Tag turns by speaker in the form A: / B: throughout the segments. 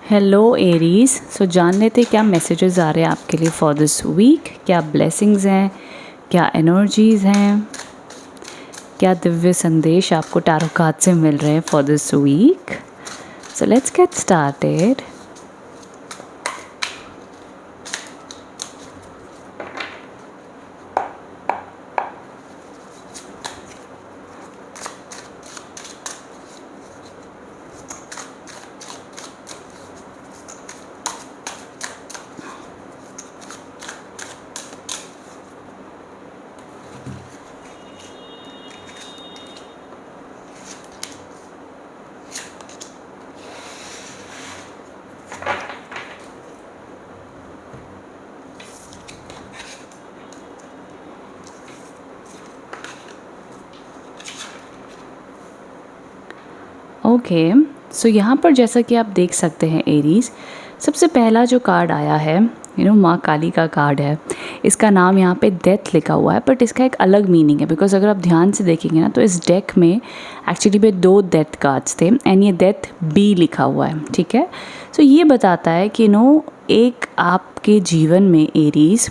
A: Hello Aries. सो जान लेते क्या मैसेजेस आ रहे हैं आपके लिए फॉर दिस वीक। क्या ब्लेसिंग्स हैं, क्या एनर्जीज हैं, क्या दिव्य संदेश आपको टैरो कार्ड से मिल रहे हैं for this week. So let's get started. Okay, so यहाँ पर जैसा कि आप देख सकते हैं एरीज, सबसे पहला जो कार्ड आया है माँ काली का कार्ड है। इसका नाम यहाँ पे डेथ लिखा हुआ है, बट इसका एक अलग मीनिंग है बिकॉज अगर आप ध्यान से देखेंगे ना तो इस डेक में एक्चुअली में 2 डेथ कार्ड्स थे एंड ये डेथ बी लिखा हुआ है। ठीक है, सो ये बताता है कि एक आपके जीवन में एरीज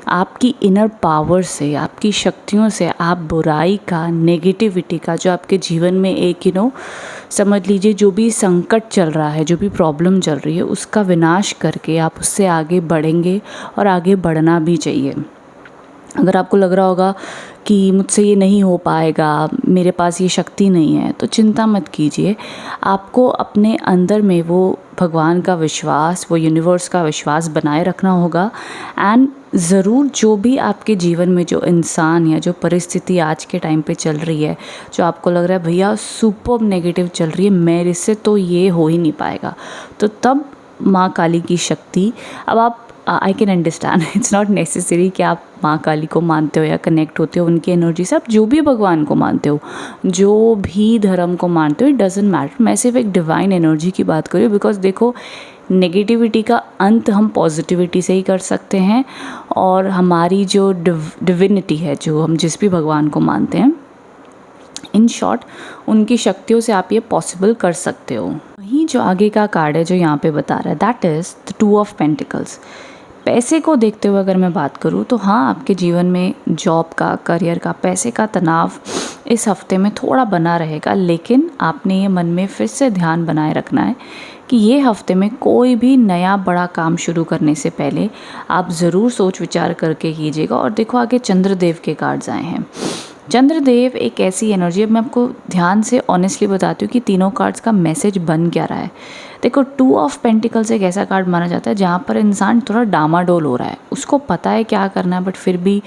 A: आपकी इनर पावर से, आपकी शक्तियों से आप बुराई का, नेगेटिविटी का, जो आपके जीवन में एक समझ लीजिए जो भी संकट चल रहा है, जो भी प्रॉब्लम चल रही है, उसका विनाश करके आप उससे आगे बढ़ेंगे और आगे बढ़ना भी चाहिए। अगर आपको लग रहा होगा कि मुझसे ये नहीं हो पाएगा, मेरे पास ये शक्ति नहीं है, तो चिंता मत कीजिए। आपको अपने अंदर में वो भगवान का विश्वास, वो यूनिवर्स का विश्वास बनाए रखना होगा एंड ज़रूर जो भी आपके जीवन में जो इंसान या जो परिस्थिति आज के टाइम पे चल रही है, जो आपको लग रहा है भैया सुपर नेगेटिव चल रही है, मेरे से तो ये हो ही नहीं पाएगा, तो तब माँ काली की शक्ति, अब आप I can understand, it's not necessary कि आप माँ काली को मानते हो या कनेक्ट होते हो उनकी एनर्जी से। आप जो भी भगवान को मानते हो, जो भी धर्म को मानते हो, इट डजेंट मैटर। मैं सिर्फ एक डिवाइन एनर्जी की बात कर रही हूँ बिकॉज देखो, नेगेटिविटी का अंत हम पॉजिटिविटी से ही कर सकते हैं और हमारी जो डिविनिटी है, जो हम जिस भी भगवान को मानते हैं, इन शॉर्ट उनकी शक्तियों से आप ये पॉसिबल कर सकते हो। वहीं जो आगे का कार्ड है जो यहाँ पे बता रहा है, that is the 2 of pentacles. पैसे को देखते हुए अगर मैं बात करूँ तो हाँ, आपके जीवन में जॉब का, करियर का, पैसे का तनाव इस हफ्ते में थोड़ा बना रहेगा, लेकिन आपने ये मन में फिर से ध्यान बनाए रखना है कि ये हफ्ते में कोई भी नया बड़ा काम शुरू करने से पहले आप ज़रूर सोच विचार करके कीजिएगा। और देखो आगे चंद्रदेव के कार्ड्स आए हैं। चंद्रदेव एक ऐसी एनर्जी है, मैं आपको ध्यान से ऑनेस्टली बताती हूँ कि तीनों कार्ड्स का मैसेज बन क्या रहा है। देखो, 2 ऑफ पेंटिकल्स एक ऐसा कार्ड माना जाता है जहाँ पर इंसान थोड़ा डामाडोल हो रहा है, उसको पता है क्या करना है बट फिर भी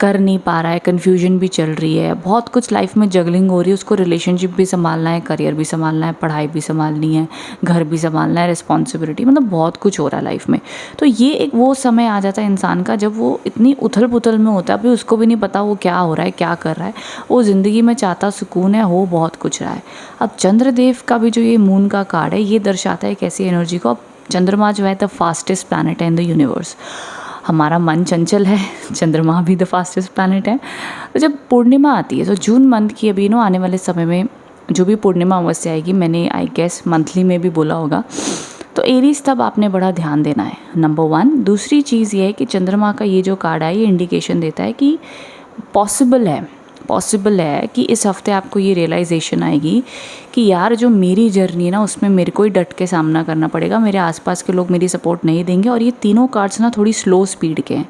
A: कर नहीं पा रहा है, कन्फ्यूजन भी चल रही है, बहुत कुछ लाइफ में जगलिंग हो रही है, उसको रिलेशनशिप भी संभालना है, करियर भी संभालना है, पढ़ाई भी संभालनी है, घर भी संभालना है, रिस्पॉन्सिबिलिटी, मतलब बहुत कुछ हो रहा है लाइफ में। तो ये एक वो समय आ जाता है इंसान का जब वो इतनी उथल पुथल में होता है, अभी उसको भी नहीं पता वो क्या हो रहा है, क्या कर रहा है, वो ज़िंदगी में चाहता सुकून है, हो बहुत कुछ रहा है। अब चंद्रदेव का भी जो ये मून का कार्ड है, ये दर्शाता है एक ऐसी एनर्जी को। अब चंद्रमा जो है द फास्टेस्ट प्लैनेट है इन द यूनिवर्स। हमारा मन चंचल है, चंद्रमा भी द फास्टेस्ट प्लैनेट है। तो जब पूर्णिमा आती है, तो जून मंथ की अभी आने वाले समय में जो भी पूर्णिमा अमावस्या आएगी, मैंने आई गेस मंथली में भी बोला होगा, तो एरीज तब आपने बड़ा ध्यान देना है, नंबर 1। दूसरी चीज़ ये है कि चंद्रमा का ये जो कार्ड है, ये इंडिकेशन देता है कि पॉसिबल है कि इस हफ्ते आपको ये रियलाइजेशन आएगी कि यार जो मेरी जर्नी है ना, उसमें मेरे को ही डट के सामना करना पड़ेगा, मेरे आसपास के लोग मेरी सपोर्ट नहीं देंगे। और ये तीनों कार्ड्स ना थोड़ी स्लो स्पीड के हैं।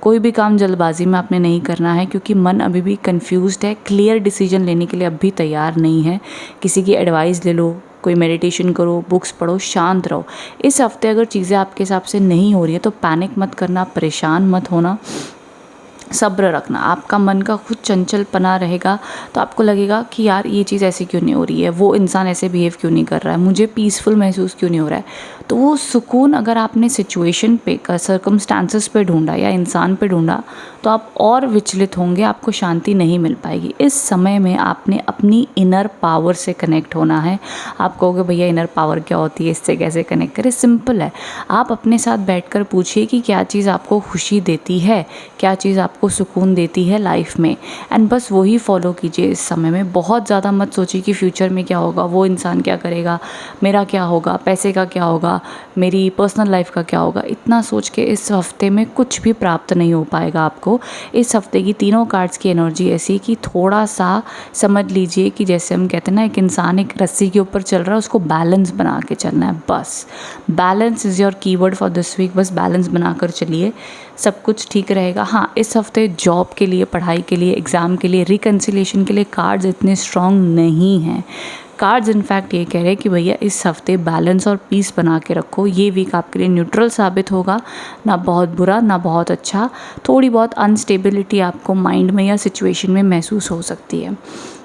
A: कोई भी काम जल्दबाजी में आपने नहीं करना है क्योंकि मन अभी भी कंफ्यूज्ड है, क्लियर डिसीजन लेने के लिए अब भी तैयार नहीं है। किसी की एडवाइस ले लो, कोई मेडिटेशन करो, बुक्स पढ़ो, शांत रहो। इस हफ्ते अगर चीज़ें आपके हिसाब से नहीं हो रही है तो पैनिक मत करना, परेशान मत होना, सब्र रखना। आपका मन का खुद चंचलपना रहेगा तो आपको लगेगा कि यार ये चीज़ ऐसे क्यों नहीं हो रही है, वो इंसान ऐसे बिहेव क्यों नहीं कर रहा है, मुझे पीसफुल महसूस क्यों नहीं हो रहा है। तो वो सुकून अगर आपने सिचुएशन पे, सर्कमस्टांसेस पे ढूंढा या इंसान पे ढूंढा तो आप और विचलित होंगे, आपको शांति नहीं मिल पाएगी। इस समय में आपने अपनी इनर पावर से कनेक्ट होना है। आप कहोगे भैया इनर पावर क्या होती है, इससे कैसे कनेक्ट करें? सिंपल है, आप अपने साथ बैठकर पूछिए कि क्या चीज़ आपको खुशी देती है, क्या चीज़ आपको आपको सुकून देती है लाइफ में, एंड बस वही फॉलो कीजिए इस समय में। बहुत ज़्यादा मत सोचिए कि फ्यूचर में क्या होगा, वो इंसान क्या करेगा, मेरा क्या होगा, पैसे का क्या होगा, मेरी पर्सनल लाइफ का क्या होगा। इतना सोच के इस हफ्ते में कुछ भी प्राप्त नहीं हो पाएगा आपको। इस हफ्ते की तीनों कार्ड्स की एनर्जी ऐसी कि थोड़ा सा समझ लीजिए कि जैसे हम कहते हैं ना, एक इंसान एक रस्सी के ऊपर चल रहा है, उसको बैलेंस बना के चलना है। बस balance is your keyword for this week. बस बैलेंस बनाकर चलिए, सब कुछ ठीक रहेगा। हाँ, इस हफ्ते जॉब के लिए, पढ़ाई के लिए, एग्ज़ाम के लिए, रिकन्सिलेशन के लिए कार्ड्स इतने स्ट्रॉन्ग नहीं हैं। कार्ड्स इनफैक्ट ये कह रहे हैं कि भैया इस हफ्ते बैलेंस और पीस बना के रखो। ये वीक आपके लिए न्यूट्रल साबित होगा, ना बहुत बुरा ना बहुत अच्छा। थोड़ी बहुत अनस्टेबिलिटी आपको माइंड में या सिचुएशन में महसूस हो सकती है।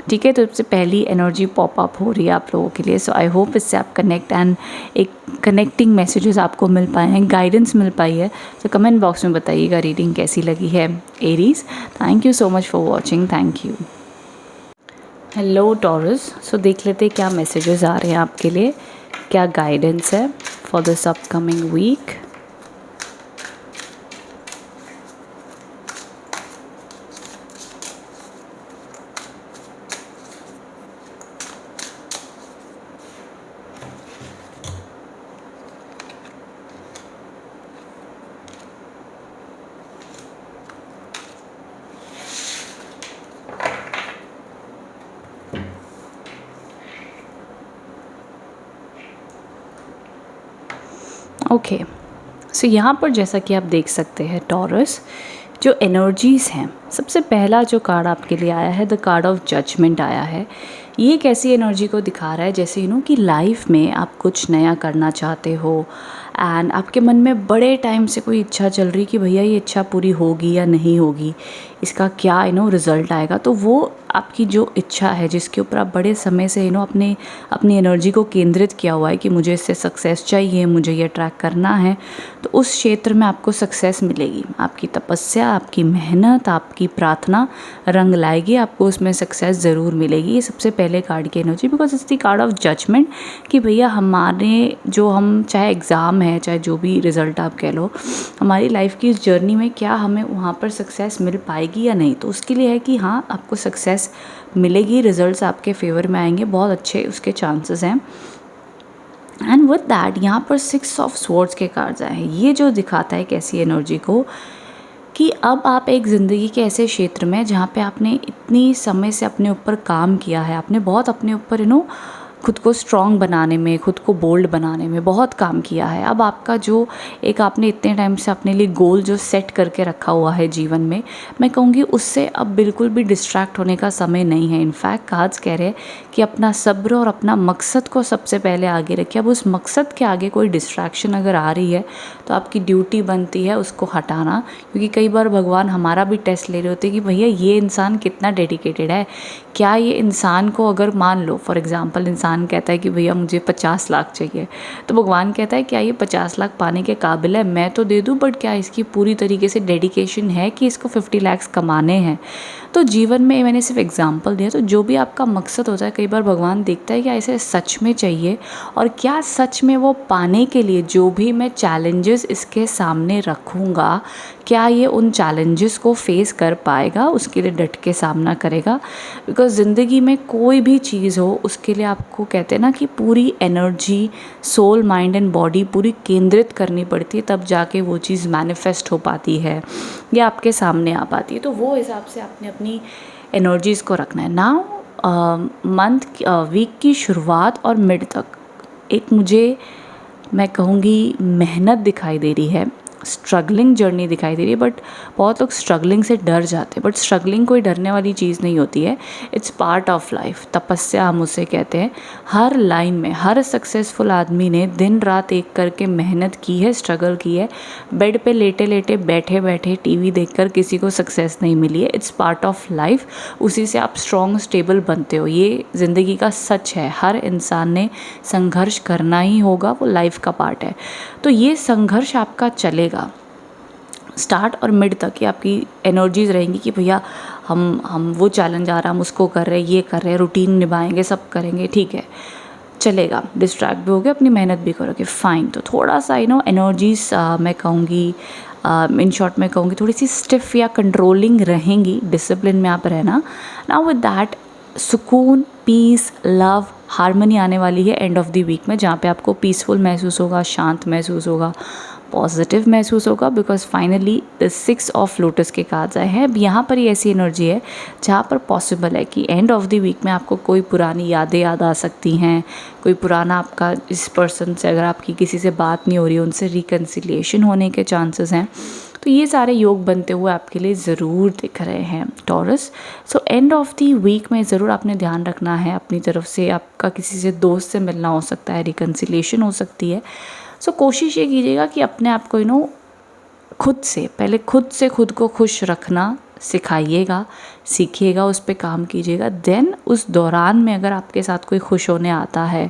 A: ठीक है, तो सबसे पहली एनर्जी पॉप अप हो रही है आप लोगों के लिए। सो आई होप इससे आप कनेक्ट एंड एक कनेक्टिंग मैसेजेस आपको मिल पाए हैं, गाइडेंस मिल पाई है। तो कमेंट बॉक्स में बताइएगा रीडिंग कैसी लगी है Aries. Thank you so much for watching. Thank you. Hello Taurus, so देख लेते हैं क्या मैसेजेस आ रहे हैं आपके लिए, क्या गाइडेंस है for this upcoming week. Okay, so यहाँ पर जैसा कि आप देख सकते हैं टॉरस, जो एनर्जीज़ हैं, सबसे पहला जो कार्ड आपके लिए आया है, द कार्ड ऑफ जजमेंट आया है। ये एक ऐसी एनर्जी को दिखा रहा है जैसे कि लाइफ में आप कुछ नया करना चाहते हो एंड आपके मन में बड़े टाइम से कोई इच्छा चल रही कि भैया ये इच्छा पूरी होगी या नहीं होगी, इसका क्या रिज़ल्ट आएगा। तो वो आपकी जो इच्छा है जिसके ऊपर आप बड़े समय से अपनी एनर्जी को केंद्रित किया हुआ है कि मुझे इससे सक्सेस चाहिए, मुझे ये ट्रैक करना है, तो उस क्षेत्र में आपको सक्सेस मिलेगी। आपकी तपस्या, आपकी मेहनत, आपकी प्रार्थना रंग लाएगी, आपको उसमें सक्सेस ज़रूर मिलेगी। ये सबसे पहले कार्ड की energy, because it's the card of judgement कि भैया हमारे जो हम चाहे एग्ज़ाम है, चाहे जो भी रिज़ल्ट आप कह लो, हमारी लाइफ की इस जर्नी में क्या हमें वहाँ पर सक्सेस मिल पाएगी या नहीं। तो उसके लिए है कि हाँ, आपको सक्सेस मिलेगी, रिजल्ट्स आपके फेवर में आएंगे, बहुत अच्छे उसके चांसेस हैं। एंड विद दैट यहाँ पर 6 ऑफ स्वॉर्ड्स के कार्ड्स आए हैं। ये जो दिखाता है कैसी एनर्जी को कि अब आप एक ज़िंदगी के ऐसे क्षेत्र में जहाँ पे आपने इतनी समय से अपने ऊपर काम किया है, आपने बहुत अपने ऊपर खुद को स्ट्रॉन्ग बनाने में, खुद को बोल्ड बनाने में बहुत काम किया है। अब आपका जो एक आपने इतने टाइम से अपने लिए गोल जो सेट करके रखा हुआ है जीवन में, मैं कहूँगी उससे अब बिल्कुल भी डिस्ट्रैक्ट होने का समय नहीं है। इनफैक्ट कार्ड्स कह रहे हैं कि अपना सब्र और अपना मकसद को सबसे पहले आगे रखिए। अब उस मकसद के आगे कोई डिस्ट्रैक्शन अगर आ रही है तो आपकी ड्यूटी बनती है उसको हटाना, क्योंकि कई बार भगवान हमारा भी टेस्ट ले रहे होते हैं कि भैया ये इंसान कितना डेडिकेटेड है। क्या ये इंसान को, अगर मान लो फॉर एग्जांपल इंसान कहता है कि भैया मुझे 50 लाख चाहिए, तो भगवान कहता है क्या ये 50 लाख पाने के काबिल है, मैं तो दे दूँ, बट क्या इसकी पूरी तरीके से डेडिकेशन है कि इसको 50 लाख कमाने हैं। तो जीवन में मैंने सिर्फ एग्जांपल दिया, तो जो भी आपका मकसद होता है कई बार भगवान देखता है क्या इसे सच में चाहिए, और क्या सच में वो पाने के लिए जो भी मैं चैलेंजेस इसके सामने रखूँगा, क्या ये उन चैलेंजेस को फेस कर पाएगा, उसके लिए डट के सामना करेगा। बिकॉज ज़िंदगी में कोई भी चीज़ हो उसके लिए आपको कहते हैं ना कि पूरी energy, soul, mind and body पूरी केंद्रित करनी पड़ती है, तब जाके वो चीज़ मैनिफेस्ट हो पाती है या आपके सामने आ पाती है। तो वो हिसाब से आपने अपनी एनर्जीज़ को रखना है। नाउ मंथ वीक की शुरुआत और मिड तक एक मुझे, मैं कहूँगी, मेहनत दिखाई दे रही है, स्ट्रगलिंग जर्नी दिखाई दे रही है। बट बहुत लोग स्ट्रगलिंग से डर जाते हैं, बट स्ट्रगलिंग कोई डरने वाली चीज़ नहीं होती है, इट्स पार्ट ऑफ लाइफ। तपस्या हम उसे कहते हैं। हर लाइन में हर सक्सेसफुल आदमी ने दिन रात एक करके मेहनत की है, स्ट्रगल की है। बेड पे लेटे लेटे, बैठे बैठे टीवी देखकर किसी को सक्सेस नहीं मिली है। इट्स पार्ट ऑफ लाइफ, उसी से आप स्ट्रॉन्ग स्टेबल बनते हो। ये ज़िंदगी का सच है, हर इंसान ने संघर्ष करना ही होगा, वो लाइफ का पार्ट है। तो ये संघर्ष आपका चलेगा स्टार्ट और मिड तक, ही आपकी एनर्जीज रहेंगी कि भैया हम वो चैलेंज आ रहा है, हम उसको कर रहे हैं, ये कर रहे हैं, रूटीन निभाएंगे, सब करेंगे, ठीक है, चलेगा। डिस्ट्रैक्ट भी हो गए, अपनी मेहनत भी करोगे, फाइन। तो थोड़ा सा एनर्जीज मैं कहूँगी इन शॉर्ट मैं कहूँगी थोड़ी सी स्टिफ या कंट्रोलिंग रहेंगी, डिसिप्लिन में आप रहना। नाउ विद दैट सुकून, पीस, लव, हारमनी आने वाली है एंड ऑफ द वीक में, जहाँ पे आपको पीसफुल महसूस होगा, शांत महसूस होगा, पॉजिटिव महसूस होगा, because finally the 6 of lotus के कार्ड्स आए हैं। अब यहाँ पर ही ऐसी एनर्जी है जहाँ पर पॉसिबल है कि एंड ऑफ द वीक में आपको कोई पुरानी यादें याद आ सकती हैं, कोई पुराना आपका इस पर्सन से अगर आपकी किसी से बात नहीं हो रही है उनसे रिकन्सिलिएशन होने के चांसेस हैं। तो ये सारे योग बनते हुए आपके लिए ज़रूर दिख रहे हैं Taurus. So end of the week में ज़रूर आपने ध्यान रखना है अपनी तरफ से, आपका किसी से दोस्त से मिलना हो सकता है, रिकन्सिलिएशन हो सकती है। सो कोशिश ये कीजिएगा कि अपने आप को खुद से खुद को खुश रखना सिखाइएगा, सीखिएगा, उस पर काम कीजिएगा। देन उस दौरान में अगर आपके साथ कोई खुश होने आता है,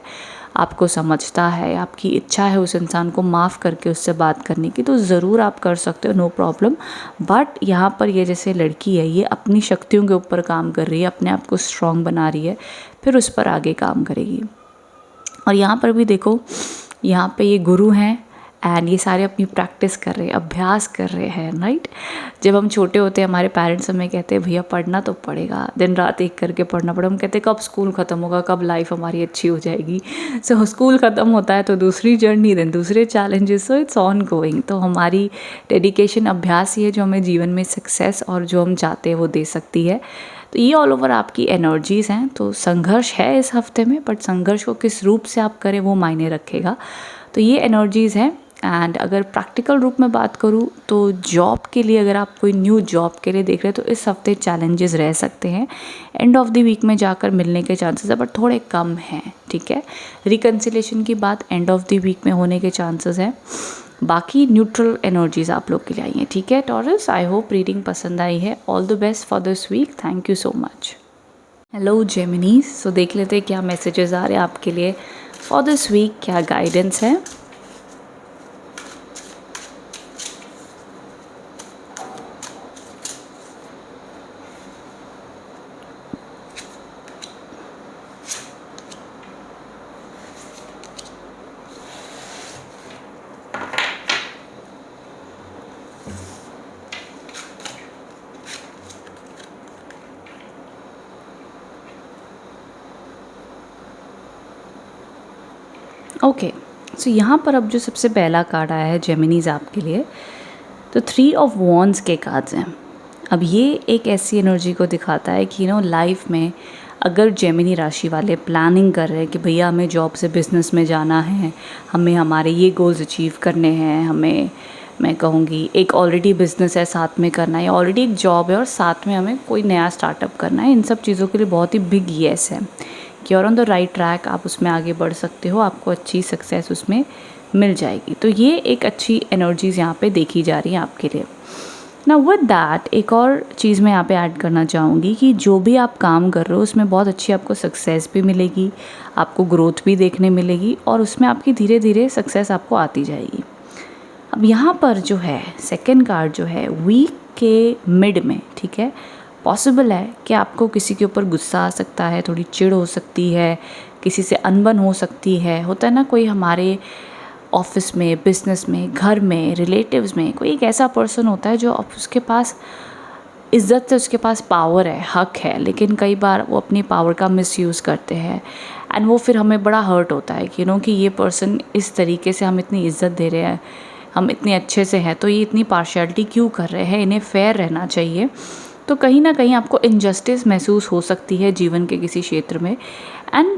A: आपको समझता है, आपकी इच्छा है उस इंसान को माफ़ करके उससे बात करने की, तो ज़रूर आप कर सकते हो, नो प्रॉब्लम। बट यहाँ पर ये जैसे लड़की है, ये अपनी शक्तियों के ऊपर काम कर रही है, अपने आप को स्ट्रॉन्ग बना रही है, फिर उस पर आगे काम करेगी। और यहाँ पर भी देखो, यहाँ पे ये गुरु हैं एंड ये सारे अपनी प्रैक्टिस कर रहे हैं, अभ्यास कर रहे हैं, राइट। जब हम छोटे होते हैं हमारे पेरेंट्स हमें कहते हैं भैया पढ़ना तो पड़ेगा, दिन रात एक करके पढ़ना पड़ेगा। हम कहते हैं कब स्कूल ख़त्म होगा, कब लाइफ हमारी अच्छी हो जाएगी। सो स्कूल ख़त्म होता है तो दूसरी जर्नी, देन दूसरे challenges, so it's on going. तो हमारी डेडिकेशन, अभ्यास ही है जो हमें जीवन में सक्सेस और जो हम चाहते हैं वो दे सकती है। तो ये ऑल ओवर आपकी एनर्जीज़ हैं। तो संघर्ष है इस हफ्ते में, बट संघर्ष को किस रूप से आप करें वो मायने रखेगा। तो ये एनर्जीज़ हैं। एंड अगर प्रैक्टिकल रूप में बात करूँ तो जॉब के लिए, अगर आप कोई न्यू जॉब के लिए देख रहे हैं तो इस हफ्ते चैलेंजेस रह सकते हैं। एंड ऑफ द वीक में जाकर मिलने के चांसेस है बट थोड़े कम हैं, ठीक है। रिकन्सिलेशन की बात एंड ऑफ द वीक में होने के चांसेस हैं। बाकी न्यूट्रल एनर्जीज आप लोग के लिए आई हैं, ठीक है टॉरस। आई होप रीडिंग पसंद आई है। All the best for this week. Thank you so much. Hello Geminis, so देख लेते हैं क्या मैसेजेस आ रहे हैं आपके लिए फॉर दिस वीक, क्या गाइडेंस है। ओके, सो यहाँ पर अब जो सबसे पहला कार्ड आया है जेमिनीज आपके लिए, तो 3 ऑफ वॉन्ड्स के कार्ड्स हैं। अब ये एक ऐसी एनर्जी को दिखाता है कि लाइफ में अगर जेमिनी राशि वाले प्लानिंग कर रहे हैं कि भैया हमें जॉब से बिज़नेस में जाना है, हमें हमारे ये गोल्स अचीव करने हैं, हमें, मैं कहूँगी एक ऑलरेडी बिज़नेस है साथ में करना है, या ऑलरेडी एक जॉब है और साथ में हमें कोई नया स्टार्टअप करना है, इन सब चीज़ों के लिए बहुत ही बिग येस है कि और ऑन द राइट ट्रैक, आप उसमें आगे बढ़ सकते हो, आपको अच्छी सक्सेस उसमें मिल जाएगी। तो ये एक अच्छी एनर्जीज़ यहाँ पे देखी जा रही हैं आपके लिए। ना विद दैट एक और चीज़ मैं यहाँ पे ऐड करना चाहूँगी कि जो भी आप काम कर रहे हो उसमें बहुत अच्छी आपको सक्सेस भी मिलेगी, आपको ग्रोथ भी देखने मिलेगी और उसमें आपकी धीरे धीरे सक्सेस आपको आती जाएगी। अब यहाँ पर जो है सेकेंड कार्ड जो है वीक के मिड में, ठीक है, पॉसिबल है कि आपको किसी के ऊपर गुस्सा आ सकता है, थोड़ी चिढ़ हो सकती है, किसी से अनबन हो सकती है। होता है ना, कोई हमारे ऑफिस में, बिजनेस में, घर में, रिलेटिव्स में कोई एक ऐसा पर्सन होता है जो उसके पास इज़्ज़त से, उसके पास पावर है, हक है, लेकिन कई बार वो अपनी पावर का मिसयूज़ करते हैं एंड वो फिर हमें बड़ा हर्ट होता है कि कि ये पर्सन इस तरीके से हम इतनी इज़्ज़त दे रहे हैं, हम इतने अच्छे से हैं, तो ये इतनी पार्शियलिटी क्यों कर रहे हैं, इन्हें फेयर रहना चाहिए। तो कहीं ना कहीं आपको इनजस्टिस महसूस हो सकती है जीवन के किसी क्षेत्र में। एंड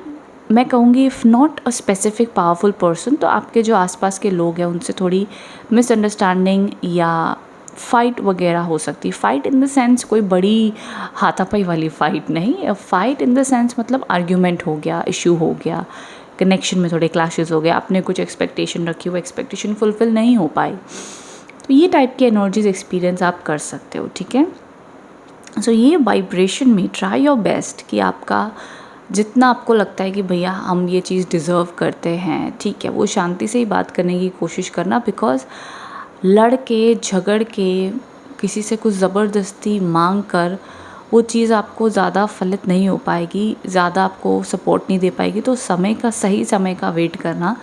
A: मैं कहूँगी if not a specific powerful person, तो आपके जो आसपास के लोग हैं उनसे थोड़ी मिसअंडरस्टैंडिंग या फ़ाइट वगैरह हो सकती है। फ़ाइट इन द सेंस कोई बड़ी हाथापाई वाली फ़ाइट नहीं, फ़ाइट इन द सेंस मतलब आर्ग्यूमेंट हो गया, इशू हो गया, कनेक्शन में थोड़े क्लैशेस हो गए, आपने कुछ एक्सपेक्टेशन रखी, वो एक्सपेक्टेशन फुलफ़िल नहीं हो पाई। तो ये टाइप की एनर्जीज एक्सपीरियंस आप कर सकते हो, ठीक है। सो ये वाइब्रेशन में ट्राई योर बेस्ट कि आपका जितना आपको लगता है कि भैया हम ये चीज़ डिज़र्व करते हैं, ठीक है, वो शांति से ही बात करने की कोशिश करना। बिकॉज़ लड़ के, झगड़ के, किसी से कुछ ज़बरदस्ती मांग कर वो चीज़ आपको ज़्यादा फलित नहीं हो पाएगी, ज़्यादा आपको सपोर्ट नहीं दे पाएगी। तो समय का, सही समय का वेट करना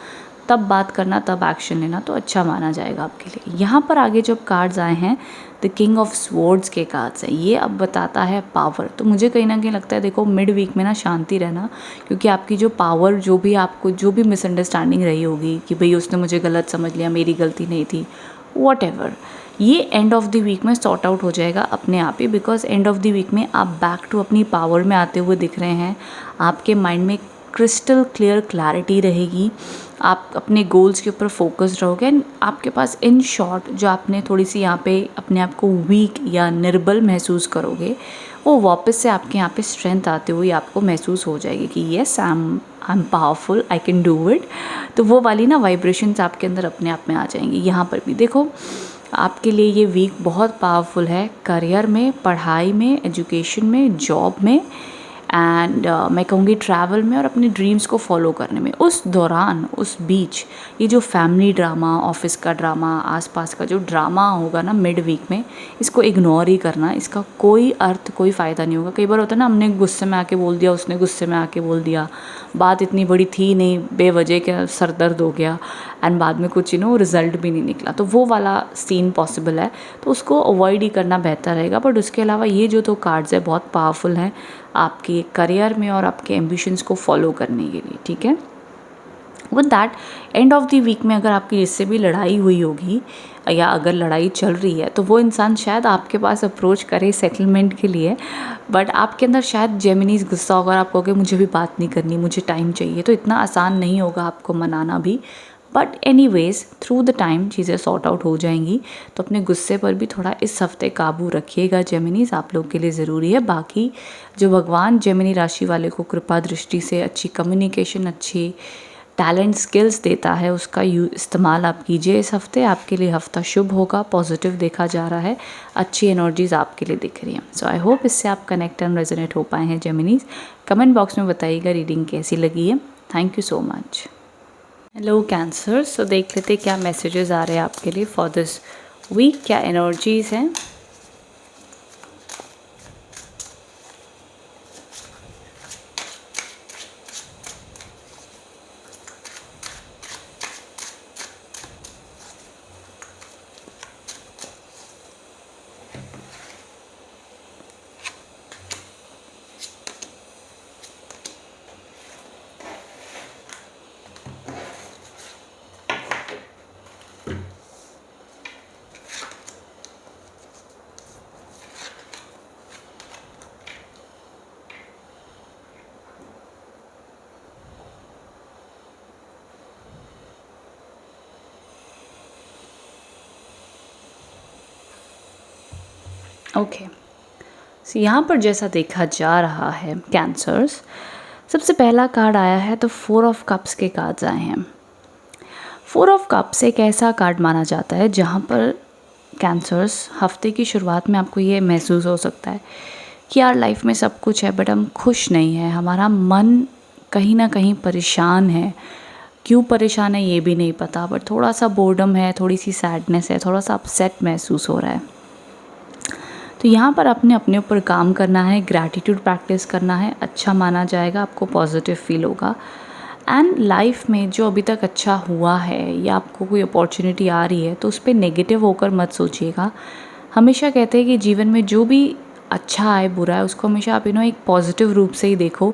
A: तब बात करना, तब एक्शन लेना तो अच्छा माना जाएगा आपके लिए। यहाँ पर आगे जब कार्ड्स आए हैं द किंग ऑफ स्वॉर्ड्स के कार्ड्स हैं, ये अब बताता है पावर। तो मुझे कहीं ना कहीं लगता है देखो मिड वीक में ना शांति रहना, क्योंकि आपकी जो पावर, जो भी आपको जो भी मिसअंडरस्टैंडिंग रही होगी कि भाई उसने मुझे गलत समझ लिया, मेरी गलती नहीं थी, वॉट एवर, ये एंड ऑफ द वीक में सॉर्ट आउट हो जाएगा अपने आप ही। Because end of the week में आप बैक टू अपनी पावर में आते हुए दिख रहे हैं। आपके माइंड में क्रिस्टल क्लियर क्लैरिटी रहेगी, आप अपने गोल्स के ऊपर फोकस्ड रहोगे एंड आपके पास इन शॉर्ट जो आपने थोड़ी सी यहाँ पे अपने आप को वीक या निर्बल महसूस करोगे, वो वापस से आपके यहाँ पे स्ट्रेंथ आते हुए आपको महसूस हो जाएगी कि yes I am powerful, I can do it. तो वो वाली ना वाइब्रेशंस आपके अंदर अपने आप में आ जाएंगी। यहाँ पर भी देखो आपके लिए ये वीक बहुत पावरफुल है, करियर में, पढ़ाई में, एजुकेशन में, जॉब में एंड मैं कहूँगी ट्रैवल में और अपने ड्रीम्स को फॉलो करने में। उस दौरान, उस बीच ये जो फैमिली ड्रामा, ऑफिस का ड्रामा, आसपास का जो ड्रामा होगा ना मिड वीक में, इसको इग्नोर ही करना, इसका कोई अर्थ, कोई फ़ायदा नहीं होगा। कई बार होता है ना, हमने गुस्से में आके बोल दिया, उसने गुस्से में आके बोल दिया, बात इतनी बड़ी थी नहीं, बेवजह का सर दर्द हो गया एंड बाद में कुछ रिज़ल्ट भी नहीं निकला, तो वो वाला सीन पॉसिबल है, तो उसको अवॉइड ही करना बेहतर रहेगा। बट उसके अलावा ये जो 2 कार्ड्स है बहुत पावरफुल हैं आपके करियर में और आपके एम्बिशंस को फॉलो करने के लिए, ठीक है। With that end of the week में अगर आपकी जिससे भी लड़ाई हुई होगी या अगर लड़ाई चल रही है, तो वो इंसान शायद आपके पास अप्रोच करे सेटलमेंट के लिए, बट आपके अंदर शायद जेमिनीज गुस्सा होगा और आप कहोगे मुझे भी बात नहीं करनी, मुझे टाइम चाहिए, तो इतना आसान नहीं होगा आपको मनाना भी। But anyways through the time चीज़ें सॉर्ट आउट हो जाएंगी। तो अपने गुस्से पर भी थोड़ा इस हफ्ते काबू रखिएगा जेमिनीज, आप लोग के लिए ज़रूरी है। बाकी जो भगवान जेमिनी राशि वाले को कृपा दृष्टि से अच्छी कम्युनिकेशन, अच्छी टैलेंट, स्किल्स देता है, उसका इस्तेमाल आप कीजिए इस हफ्ते। आपके लिए हफ्ता शुभ होगा, पॉजिटिव देखा जा रहा है, अच्छी एनर्जीज आपके लिए दिख रही हैं। सो आई होप इससे आप कनेक्ट एंड रेजोनेट हो पाए हैं जेमिनीज। कमेंट बॉक्स में बताइएगा रीडिंग कैसी लगी है। Thank you so much. Hello Cancer, so देख लेते क्या मैसेजेस आ रहे हैं आपके लिए फॉर दिस वीक, क्या एनर्जीज हैं। ओके, सो यहाँ पर जैसा देखा जा रहा है कैंसर्स, सबसे पहला कार्ड आया है तो 4 ऑफ कप्स के कार्ड्स आए हैं। 4 ऑफ कप्स एक ऐसा कार्ड माना जाता है जहाँ पर कैंसर्स हफ्ते की शुरुआत में आपको ये महसूस हो सकता है कि यार लाइफ में सब कुछ है बट हम खुश नहीं हैं, हमारा मन कहीं ना कहीं परेशान है। क्यों परेशान है ये भी नहीं पता, बट थोड़ा सा बोर्डम है, थोड़ी सी सैडनेस है, थोड़ा सा अपसेट महसूस हो रहा है। तो यहाँ पर अपने अपने ऊपर काम करना है, ग्रैटिट्यूड प्रैक्टिस करना है, अच्छा माना जाएगा, आपको पॉजिटिव फील होगा। एंड लाइफ में जो अभी तक अच्छा हुआ है या आपको कोई अपॉर्चुनिटी आ रही है तो उस पर नेगेटिव होकर मत सोचिएगा। हमेशा कहते हैं कि जीवन में जो भी अच्छा है, बुरा है, उसको हमेशा आप एक पॉजिटिव रूप से ही देखो,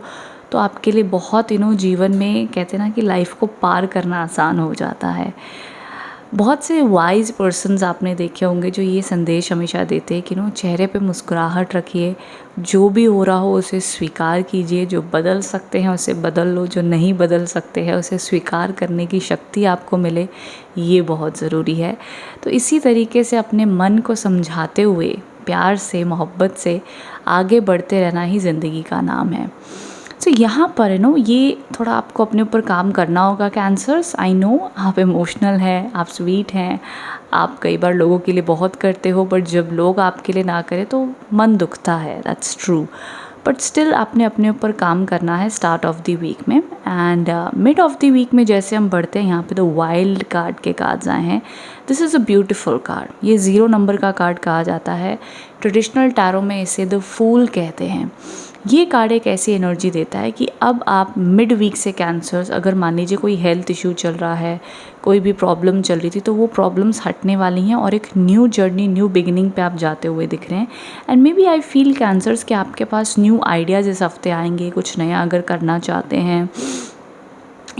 A: तो आपके लिए बहुत जीवन में कहते हैं ना कि लाइफ को पार करना आसान हो जाता है। बहुत से वाइज पर्सन्स आपने देखे होंगे जो ये संदेश हमेशा देते हैं कि चेहरे पे मुस्कुराहट रखिए, जो भी हो रहा हो उसे स्वीकार कीजिए, जो बदल सकते हैं उसे बदल लो, जो नहीं बदल सकते हैं उसे स्वीकार करने की शक्ति आपको मिले, ये बहुत ज़रूरी है। तो इसी तरीके से अपने मन को समझाते हुए प्यार से, मोहब्बत से आगे बढ़ते रहना ही ज़िंदगी का नाम है। तो यहाँ पर ये थोड़ा आपको अपने ऊपर काम करना होगा कैंसर्स। आई नो आप इमोशनल हैं, आप स्वीट हैं, आप कई बार लोगों के लिए बहुत करते हो, बट जब लोग आपके लिए ना करें तो मन दुखता है, दैट्स ट्रू। बट स्टिल आपने अपने ऊपर काम करना है स्टार्ट ऑफ द वीक में। And mid of the week में जैसे हम बढ़ते हैं, यहाँ पे तो वाइल्ड कार्ड के कार्ड्स आए हैं। This is a beautiful card, ये 0 नंबर का कार्ड कहा जाता है। ट्रेडिशनल टैरो में इसे द फूल कहते हैं। ये कार्ड एक ऐसी एनर्जी देता है कि अब आप मिड वीक से कैंसर्स, अगर मान लीजिए कोई हेल्थ इशू चल रहा है, कोई भी प्रॉब्लम चल रही थी, तो वो प्रॉब्लम्स हटने वाली हैं और एक न्यू जर्नी, न्यू बिगिनिंग पे आप जाते हुए दिख रहे हैं। And maybe I feel Cancers कि आपके पास न्यू आइडियाज़ इस हफ्ते आएंगे, कुछ नया अगर करना चाहते हैं,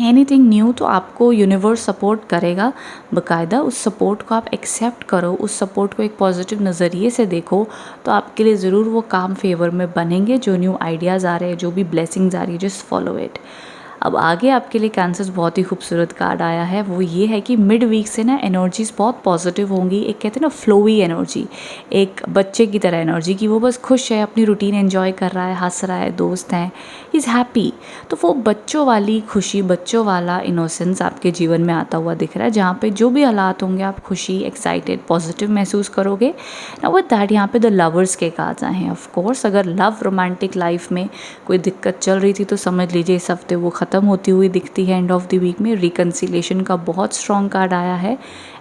A: एनीथिंग न्यू, तो आपको यूनिवर्स सपोर्ट करेगा। बाकायदा उस सपोर्ट को आप एक्सेप्ट करो, उस सपोर्ट को एक पॉजिटिव नज़रिए से देखो, तो आपके लिए ज़रूर वो काम फेवर में बनेंगे। जो न्यू आइडियाज़ आ रहे हैं, जो भी ब्लेसिंग्स आ रही है, जस्ट फॉलो इट। अब आगे आपके लिए कैंसर्स बहुत ही खूबसूरत कार्ड आया है, वो ये है कि मिड वीक से ना एनर्जीज़ बहुत पॉजिटिव होंगी। एक कहते हैं ना फ्लोवी एनर्जी, एक बच्चे की तरह एनर्जी कि वो बस खुश है, अपनी रूटीन एंजॉय कर रहा है, हंस रहा है, दोस्त हैं, इज़ हैप्पी। तो वो बच्चों वाली खुशी, बच्चों वाला इनोसेंस आपके जीवन में आता हुआ दिख रहा है, जहाँ पे जो भी हालात होंगे आप खुशी, एक्साइटेड, पॉजिटिव महसूस करोगे। नाउ विद दैट यहाँ पे द लवर्स के कार्ड्स आए हैं। ऑफ कोर्स अगर लव रोमांटिक लाइफ में कोई दिक्कत चल रही थी तो समझ लीजिए इस हफ्ते वो ख़त्म होती हुई दिखती है। एंड ऑफ द वीक में रिकन्सिलेशन का बहुत स्ट्रॉन्ग कार्ड आया है।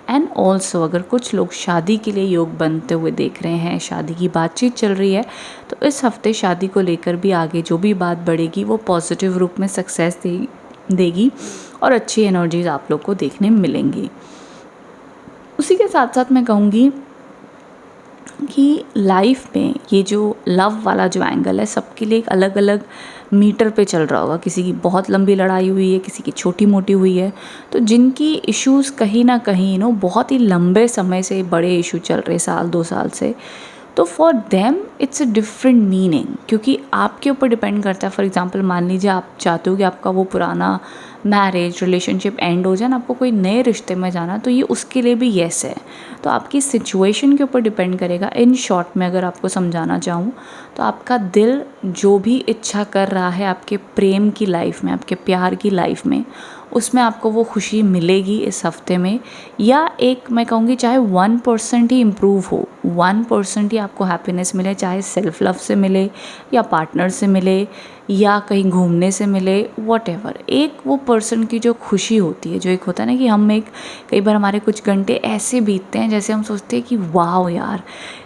A: एंड ऑल्सो अगर कुछ लोग शादी के लिए योग बनते हुए देख रहे हैं, शादी की बातचीत चल रही है, तो इस हफ्ते शादी को लेकर भी आगे जो भी बात बढ़ेगी वो पॉजिटिव रूप में सक्सेस देगी और अच्छी एनर्जीज आप लोग को देखने मिलेंगी। उसी के साथ साथ मैं कहूँगी कि लाइफ में ये जो लव वाला जो एंगल है, सबके लिए एक अलग अलग मीटर पे चल रहा होगा। किसी की बहुत लंबी लड़ाई हुई है, किसी की छोटी मोटी हुई है। तो जिनकी इश्यूज़ कहीं ना कहीं बहुत ही लंबे समय से बड़े इशू चल रहे, साल 2 साल से, तो for them it's a different meaning, क्योंकि आपके ऊपर डिपेंड करता है। फॉर एग्जांपल मान लीजिए आप चाहते हो कि आपका वो पुराना मैरिज रिलेशनशिप एंड हो जाए, आपको कोई नए रिश्ते में जाना, तो ये उसके लिए भी येस है। तो आपकी सिचुएशन के ऊपर डिपेंड करेगा। इन शॉर्ट में अगर आपको समझाना चाहूँ तो आपका दिल जो भी इच्छा कर रहा है आपके प्रेम की लाइफ में, आपके प्यार की लाइफ में, उसमें आपको वो खुशी मिलेगी इस हफ्ते में। या एक मैं कहूँगी चाहे 1% ही इम्प्रूव हो, 1% ही आपको हैप्पीनेस मिले, चाहे सेल्फ लव से मिले या पार्टनर से मिले या कहीं घूमने से मिले, वॉटेवर, एक वो पर्सन की जो खुशी होती है, जो एक होता है ना कि हम एक कई बार हमारे कुछ घंटे ऐसे बीतते हैं जैसे हम सोचते हैं कि वाह यार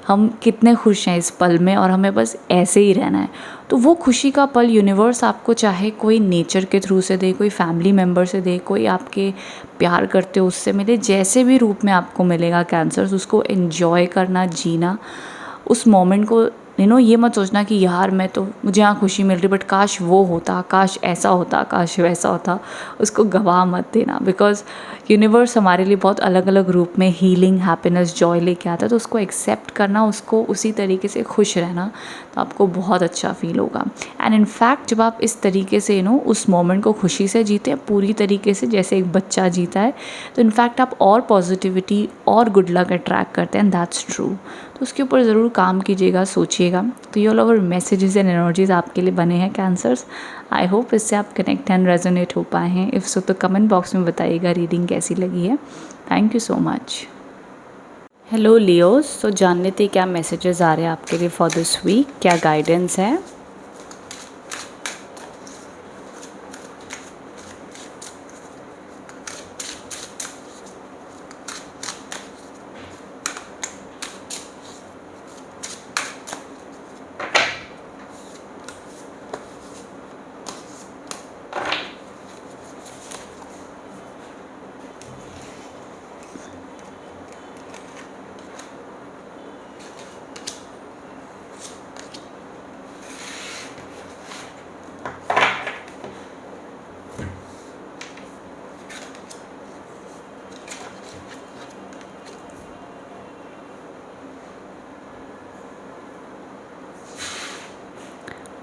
A: हम कितने खुश हैं इस पल में और हमें बस ऐसे ही रहना है। तो वो खुशी का पल यूनिवर्स आपको चाहे कोई नेचर के थ्रू से दे, कोई फैमिली मेम्बर से दे, कोई आपके प्यार करते हो उससे मिले, जैसे भी रूप में आपको मिलेगा कैंसर्स, उसको एन्जॉय करना, जीना, उस मोमेंट को। ये मत सोचना कि यार मैं तो मुझे यहाँ खुशी मिल रही बट काश वो होता, काश ऐसा होता, काश वैसा होता, उसको गवा मत देना। बिकॉज यूनिवर्स हमारे लिए बहुत अलग अलग रूप में हीलिंग, हैप्पीनेस, जॉय लेके आता है। तो उसको एक्सेप्ट करना, उसको उसी तरीके से खुश रहना, तो आपको बहुत अच्छा फील होगा। एंड इनफैक्ट जब आप इस तरीके से उस मोमेंट को खुशी से जीते हैं पूरी तरीके से, जैसे एक बच्चा जीता है, तो इनफैक्ट आप और पॉजिटिविटी और गुड लक अट्रैक्ट करते हैं। That's true. तो उसके ऊपर ज़रूर काम कीजिएगा, सोचिएगा। तो ये all over messages and energies आपके लिए बने हैं कैंसर्स। आई होप इससे आप कनेक्ट एंड रेजोनेट हो पाए हैं। इफ़ सो तो कमेंट बॉक्स में बताइएगा रीडिंग कैसी लगी है। Thank you so much. Hello Leos, तो जान लेते क्या मैसेजेस आ रहे हैं आपके लिए फॉर दिस वीक, क्या गाइडेंस है।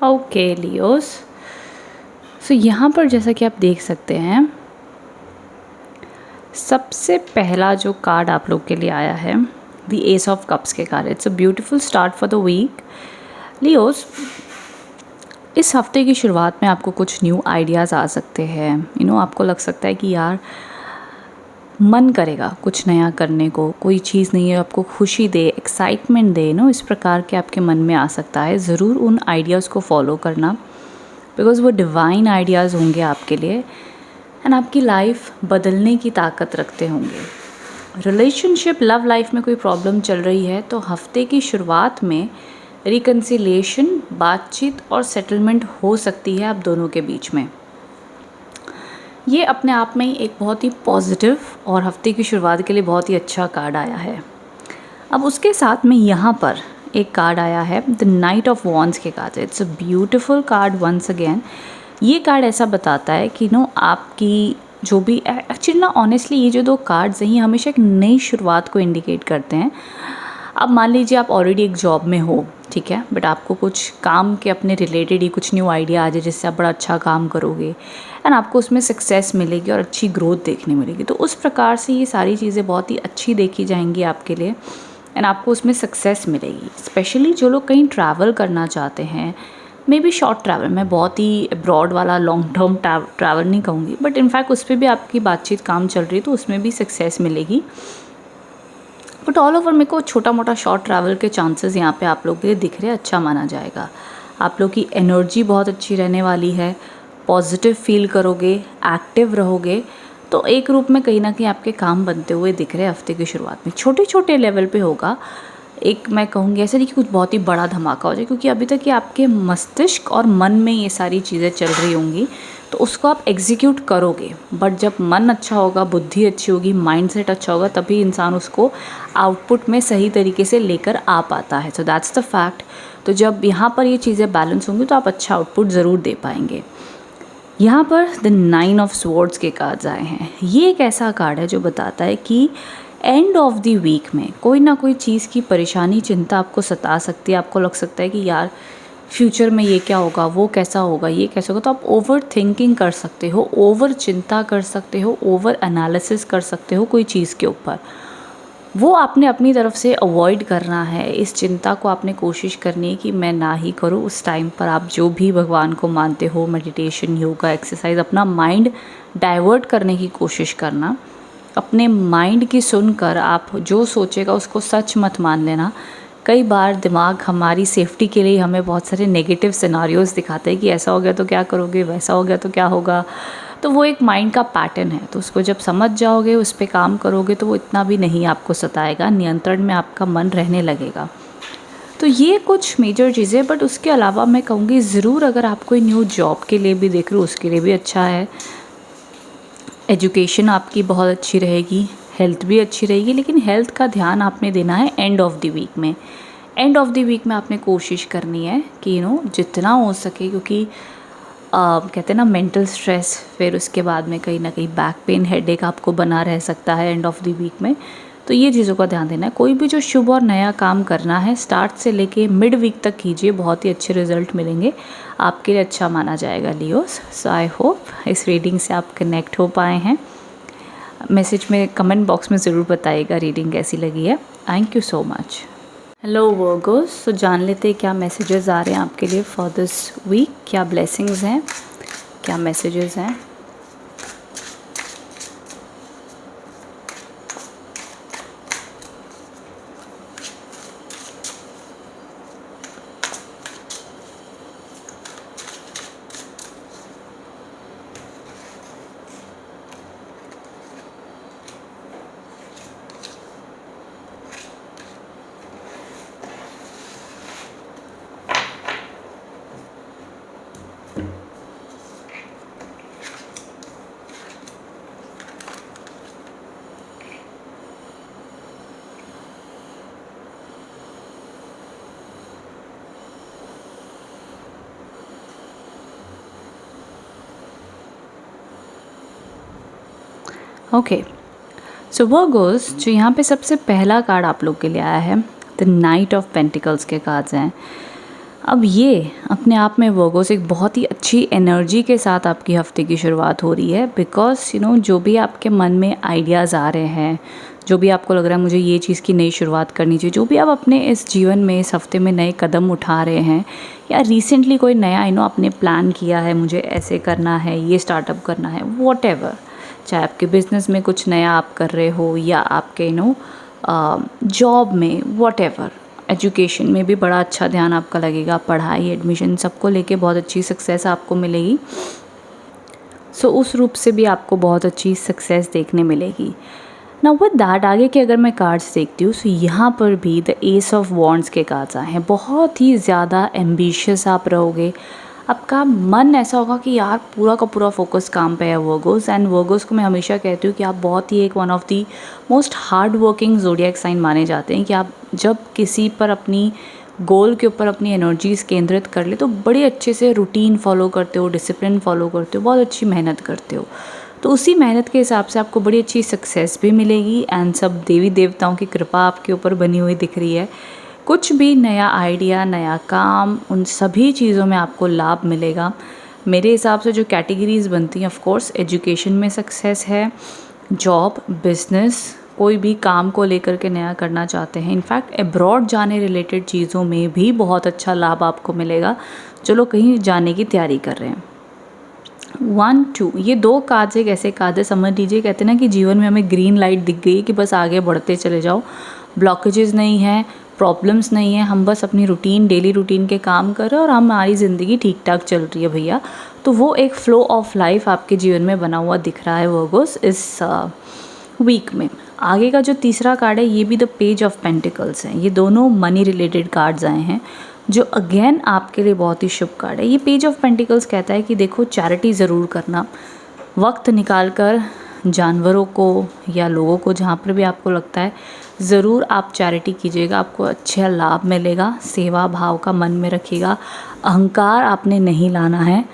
A: ओके लियोस, सो यहाँ पर जैसा कि आप देख सकते हैं, सबसे पहला जो कार्ड आप लोग के लिए आया है द एस ऑफ कप्स के card. It's a beautiful start for the week. Leos, इस हफ्ते की शुरुआत में आपको कुछ न्यू आइडियाज़ आ सकते हैं। आपको लग सकता है कि यार मन करेगा कुछ नया करने को, कोई चीज़ नहीं है आपको खुशी दे, एक्साइटमेंट दे, इस प्रकार के आपके मन में आ सकता है। ज़रूर उन आइडियाज़ को फॉलो करना, बिकॉज़ वो डिवाइन आइडियाज़ होंगे आपके लिए एंड आपकी लाइफ बदलने की ताकत रखते होंगे। रिलेशनशिप, लव लाइफ में कोई प्रॉब्लम चल रही है तो हफ्ते की शुरुआत में रिकन्सिलिएशन, बातचीत और सेटलमेंट हो सकती है आप दोनों के बीच में। ये अपने आप में ही एक बहुत ही पॉजिटिव और हफ्ते की शुरुआत के लिए बहुत ही अच्छा कार्ड आया है। अब उसके साथ में यहाँ पर एक कार्ड आया है, द नाइट ऑफ वॉन्ड्स के card. It's a beautiful card once again. ये कार्ड ऐसा बताता है कि आपकी जो भी एक्चुअली ऑनेस्टली ये जो दो कार्ड्स हैं ये हमेशा एक नई शुरुआत को इंडिकेट करते हैं। अब मान लीजिए आप ऑलरेडी एक जॉब में हो, ठीक है, बट आपको कुछ काम के अपने रिलेटेड ही कुछ न्यू आइडिया आ जाए जिससे आप बड़ा अच्छा काम करोगे एंड आपको उसमें सक्सेस मिलेगी और अच्छी ग्रोथ देखने मिलेगी। तो उस प्रकार से ये सारी चीज़ें बहुत ही अच्छी देखी जाएंगी आपके लिए एंड आपको उसमें सक्सेस मिलेगी। स्पेशली जो लोग कहीं ट्रैवल करना चाहते हैं, मे बी शॉर्ट ट्रैवल, मैं बहुत ही ब्रॉड वाला लॉन्ग टर्म ट्रैवल नहीं कहूँगी, बट इनफैक्ट उस पर भी आपकी बातचीत काम चल रही है तो उसमें भी सक्सेस मिलेगी। बट ऑल ओवर मेरे को छोटा मोटा शॉर्ट ट्रैवल के चांसेस यहाँ पे आप लोग के लिए दिख रहे हैं, अच्छा माना जाएगा। आप लोग की एनर्जी बहुत अच्छी रहने वाली है, पॉजिटिव फील करोगे, एक्टिव रहोगे, तो एक रूप में कहीं ना कहीं आपके काम बनते हुए दिख रहे हैं हफ्ते की शुरुआत में। छोटे छोटे लेवल पे होगा, एक मैं कहूँगी ऐसा नहीं कि कुछ बहुत ही बड़ा धमाका हो जाए, क्योंकि अभी तक ये आपके मस्तिष्क और मन में ये सारी चीज़ें चल रही होंगी तो उसको आप एग्जीक्यूट करोगे। बट जब मन अच्छा होगा, बुद्धि अच्छी होगी, माइंडसेट अच्छा होगा, तभी इंसान उसको आउटपुट में सही तरीके से लेकर आ पाता है। So that's the fact. तो जब यहाँ पर ये चीज़ें बैलेंस होंगी तो आप अच्छा आउटपुट ज़रूर दे पाएंगे। यहाँ पर द 9 ऑफ स्वॉर्ड्स के कार्ड्स आए हैं। ये एक ऐसा कार्ड है जो बताता है कि एंड ऑफ द वीक में कोई ना कोई चीज़ की परेशानी, चिंता आपको सता सकती है। आपको लग सकता है कि यार फ्यूचर में ये क्या होगा, वो कैसा होगा, ये कैसा होगा। तो आप ओवर थिंकिंग कर सकते हो, ओवर चिंता कर सकते हो, ओवर एनालिसिस कर सकते हो कोई चीज़ के ऊपर। वो आपने अपनी तरफ से अवॉइड करना है। इस चिंता को आपने कोशिश करनी है कि मैं ना ही करूँ। उस टाइम पर आप जो भी भगवान को मानते हो, मेडिटेशन, योगा, एक्सरसाइज, अपना माइंड डाइवर्ट करने की कोशिश करना। अपने माइंड की सुनकर आप जो सोचेगा उसको सच मत मान लेना। कई बार दिमाग हमारी सेफ्टी के लिए हमें बहुत सारे नेगेटिव सिनारियोज़ दिखाते हैं कि ऐसा हो गया तो क्या करोगे, वैसा हो गया तो क्या होगा। तो वो एक माइंड का पैटर्न है, तो उसको जब समझ जाओगे, उस पर काम करोगे तो वो इतना भी नहीं आपको सताएगा, नियंत्रण में आपका मन रहने लगेगा। तो ये कुछ मेजर चीज़ें। बट उसके अलावा मैं कहूँगी ज़रूर अगर आप कोई न्यू जॉब के लिए भी देख रहे हो उसके लिए भी अच्छा है। एजुकेशन आपकी बहुत अच्छी रहेगी, हेल्थ भी अच्छी रहेगी, लेकिन हेल्थ का ध्यान आपने देना है एंड ऑफ द वीक में। एंड ऑफ द वीक में आपने कोशिश करनी है कि जितना हो सके, क्योंकि कहते हैं ना मेंटल स्ट्रेस, फिर उसके बाद में कहीं ना कहीं बैक पेन, हेडेक आपको बना रह सकता है एंड ऑफ द वीक में। तो ये चीज़ों का ध्यान देना है। कोई भी जो शुभ और नया काम करना है स्टार्ट से लेके मिड वीक तक कीजिए, बहुत ही अच्छे रिजल्ट मिलेंगे, आपके लिए अच्छा माना जाएगा लियोस। सो आई होप इस रीडिंग से आप कनेक्ट हो पाए हैं। मैसेज में, कमेंट बॉक्स में ज़रूर बताइएगा रीडिंग कैसी लगी है। Thank you so much. Hello Virgo's, तो जान लेते हैं क्या मैसेजेस आ रहे हैं आपके लिए फॉर दिस वीक। क्या ब्लेसिंग्स हैं, क्या मैसेजेस हैं। ओके, सो वर्गोस, जो यहाँ पे सबसे पहला कार्ड आप लोग के लिए आया है, द नाइट ऑफ पेंटिकल्स के कार्ड्स हैं। अब ये अपने आप में वर्गोस एक बहुत ही अच्छी एनर्जी के साथ आपकी हफ्ते की शुरुआत हो रही है। बिकॉज जो भी आपके मन में आइडियाज़ आ रहे हैं, जो भी आपको लग रहा है मुझे ये चीज़ की नई शुरुआत करनी चाहिए, जो भी आप अपने इस जीवन में इस हफ्ते में नए कदम उठा रहे हैं, या रिसेंटली कोई नया आपने प्लान किया है, मुझे ऐसे करना है, ये स्टार्टअप करना है, वॉटएवर, चाहे आपके बिज़नेस में कुछ नया आप कर रहे हो या आपके जॉब में, वॉटएवर, एजुकेशन में भी बड़ा अच्छा ध्यान आपका लगेगा, पढ़ाई, एडमिशन, सबको लेके बहुत अच्छी सक्सेस आपको मिलेगी। सो उस रूप से भी आपको बहुत अच्छी सक्सेस देखने मिलेगी। नाउ विद दैट आगे के अगर मैं कार्ड्स देखती हूँ, सो यहाँ पर भी द एस ऑफ वॉन्ड्स के कार्ड्स आए हैं। बहुत ही ज़्यादा एम्बिशियस आप रहोगे, आपका मन ऐसा होगा कि यार पूरा का पूरा फोकस काम पे है वर्गोस। एंड वर्गोस को मैं हमेशा कहती हूँ कि आप बहुत ही एक one of the most hard working zodiac sign माने जाते हैं, कि आप जब किसी पर अपनी गोल के ऊपर अपनी एनर्जीज़ केंद्रित कर ले तो बड़े अच्छे से रूटीन फॉलो करते हो, डिसिप्लिन फॉलो करते हो, बहुत अच्छी मेहनत करते हो। तो उसी मेहनत के हिसाब से आपको बड़ी अच्छी सक्सेस भी मिलेगी एंड सब देवी देवताओं की कृपा आपके ऊपर बनी हुई दिख रही है। कुछ भी नया आइडिया, नया काम, उन सभी चीज़ों में आपको लाभ मिलेगा। मेरे हिसाब से जो कैटेगरीज बनती हैं, ऑफ कोर्स एजुकेशन में सक्सेस है, जॉब, बिजनेस, कोई भी काम को लेकर के नया करना चाहते हैं, इनफैक्ट अब्रॉड जाने रिलेटेड चीज़ों में भी बहुत अच्छा लाभ आपको मिलेगा। चलो कहीं जाने की तैयारी कर रहे हैं। 1, 2 ये 2 कार्ड्स एक ऐसे कार्ड है, समझ लीजिए कहते हैं ना कि जीवन में हमें ग्रीन लाइट दिख गई कि बस आगे बढ़ते चले जाओ, ब्लॉकेजेस नहीं है, प्रॉब्लम्स नहीं है, हम बस अपनी रूटीन, डेली रूटीन के काम कर रहे हैं और हमारी ज़िंदगी ठीक ठाक चल रही है भैया। तो वो एक फ्लो ऑफ लाइफ आपके जीवन में बना हुआ दिख रहा है वर्गोस इस वीक में। आगे का जो तीसरा कार्ड है ये भी द पेज ऑफ पेंटिकल्स है। ये दोनों मनी रिलेटेड कार्ड्स आए हैं, जो अगेन आपके लिए बहुत ही शुभ कार्ड है। ये पेज ऑफ पेंटिकल्स कहता है कि देखो चैरिटी ज़रूर करना, वक्त निकाल कर जानवरों को या लोगों को जहाँ पर भी आपको लगता है ज़रूर आप चैरिटी कीजिएगा, आपको अच्छा लाभ मिलेगा। सेवा भाव का मन में रखिएगा, अहंकार आपने नहीं लाना है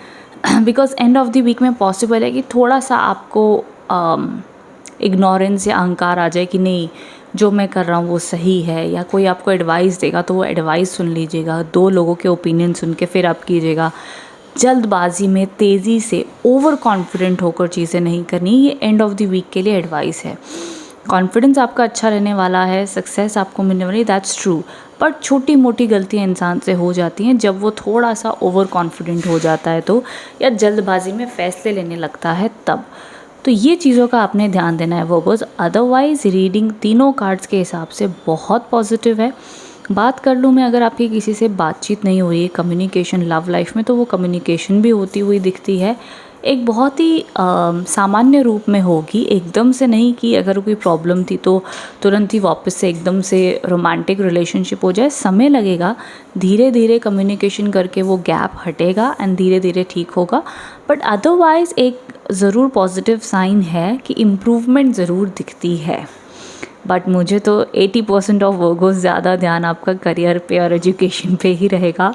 A: because end of the week में पॉसिबल है कि थोड़ा सा आपको इग्नोरेंस या अहंकार आ जाए कि नहीं जो मैं कर रहा हूँ वो सही है, या कोई आपको एडवाइस देगा तो वो एडवाइस सुन लीजिएगा, 2 लोगों के ओपिनियन सुन के फिर आप कीजिएगा। जल्दबाजी में तेज़ी से ओवर कॉन्फिडेंट होकर चीज़ें नहीं करनी, ये एंड ऑफ द वीक के लिए एडवाइस है। कॉन्फिडेंस आपका अच्छा रहने वाला है, सक्सेस आपको मिलने वाली, दैट्स ट्रू, पर छोटी मोटी गलतियाँ इंसान से हो जाती हैं जब वो थोड़ा सा ओवर कॉन्फिडेंट हो जाता है तो, या जल्दबाजी में फ़ैसले लेने लगता है तब। तो ये चीज़ों का आपने ध्यान देना है वर्गोस। अदरवाइज़ रीडिंग तीनों कार्ड्स के हिसाब से बहुत पॉजिटिव है। बात कर लूँ मैं, अगर आपकी किसी से बातचीत नहीं हो रही है, कम्युनिकेशन लव लाइफ में, तो वो कम्युनिकेशन भी होती हुई दिखती है, एक बहुत ही सामान्य रूप में होगी, एकदम से नहीं कि अगर कोई प्रॉब्लम थी तो तुरंत ही वापस से एकदम से रोमांटिक रिलेशनशिप हो जाए, समय लगेगा। धीरे धीरे कम्युनिकेशन करके वो गैप हटेगा एंड धीरे धीरे ठीक होगा। बट अदरवाइज़ एक ज़रूर पॉजिटिव साइन है कि इम्प्रूवमेंट ज़रूर दिखती है। बट मुझे तो 80% ऑफ वर्गोस ज़्यादा ध्यान आपका करियर पे और एजुकेशन पे ही रहेगा।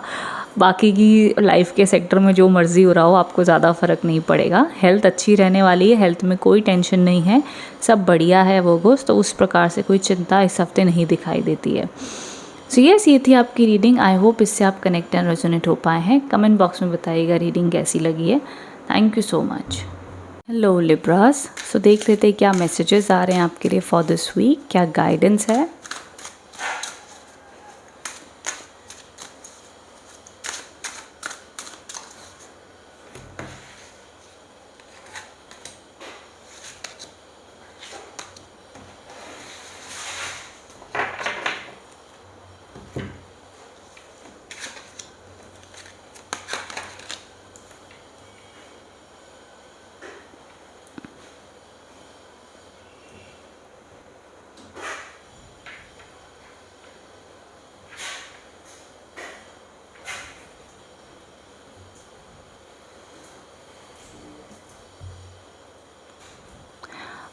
A: बाकी की लाइफ के सेक्टर में जो मर्ज़ी हो रहा हो आपको ज़्यादा फ़र्क नहीं पड़ेगा। हेल्थ अच्छी रहने वाली है, हेल्थ में कोई टेंशन नहीं है, सब बढ़िया है वर्गोस, तो उस प्रकार से कोई चिंता इस हफ्ते नहीं दिखाई देती है। सो यस, ये थी आपकी रीडिंग। आई होप इससे आप कनेक्ट एंड रेजोनेट हो पाए हैं। कमेंट बॉक्स में बताइएगा रीडिंग कैसी लगी है। Thank you so much. Hello Libras, so देख लेते हैं क्या मैसेजेस आ रहे हैं आपके लिए फॉर दिस वीक, क्या गाइडेंस है।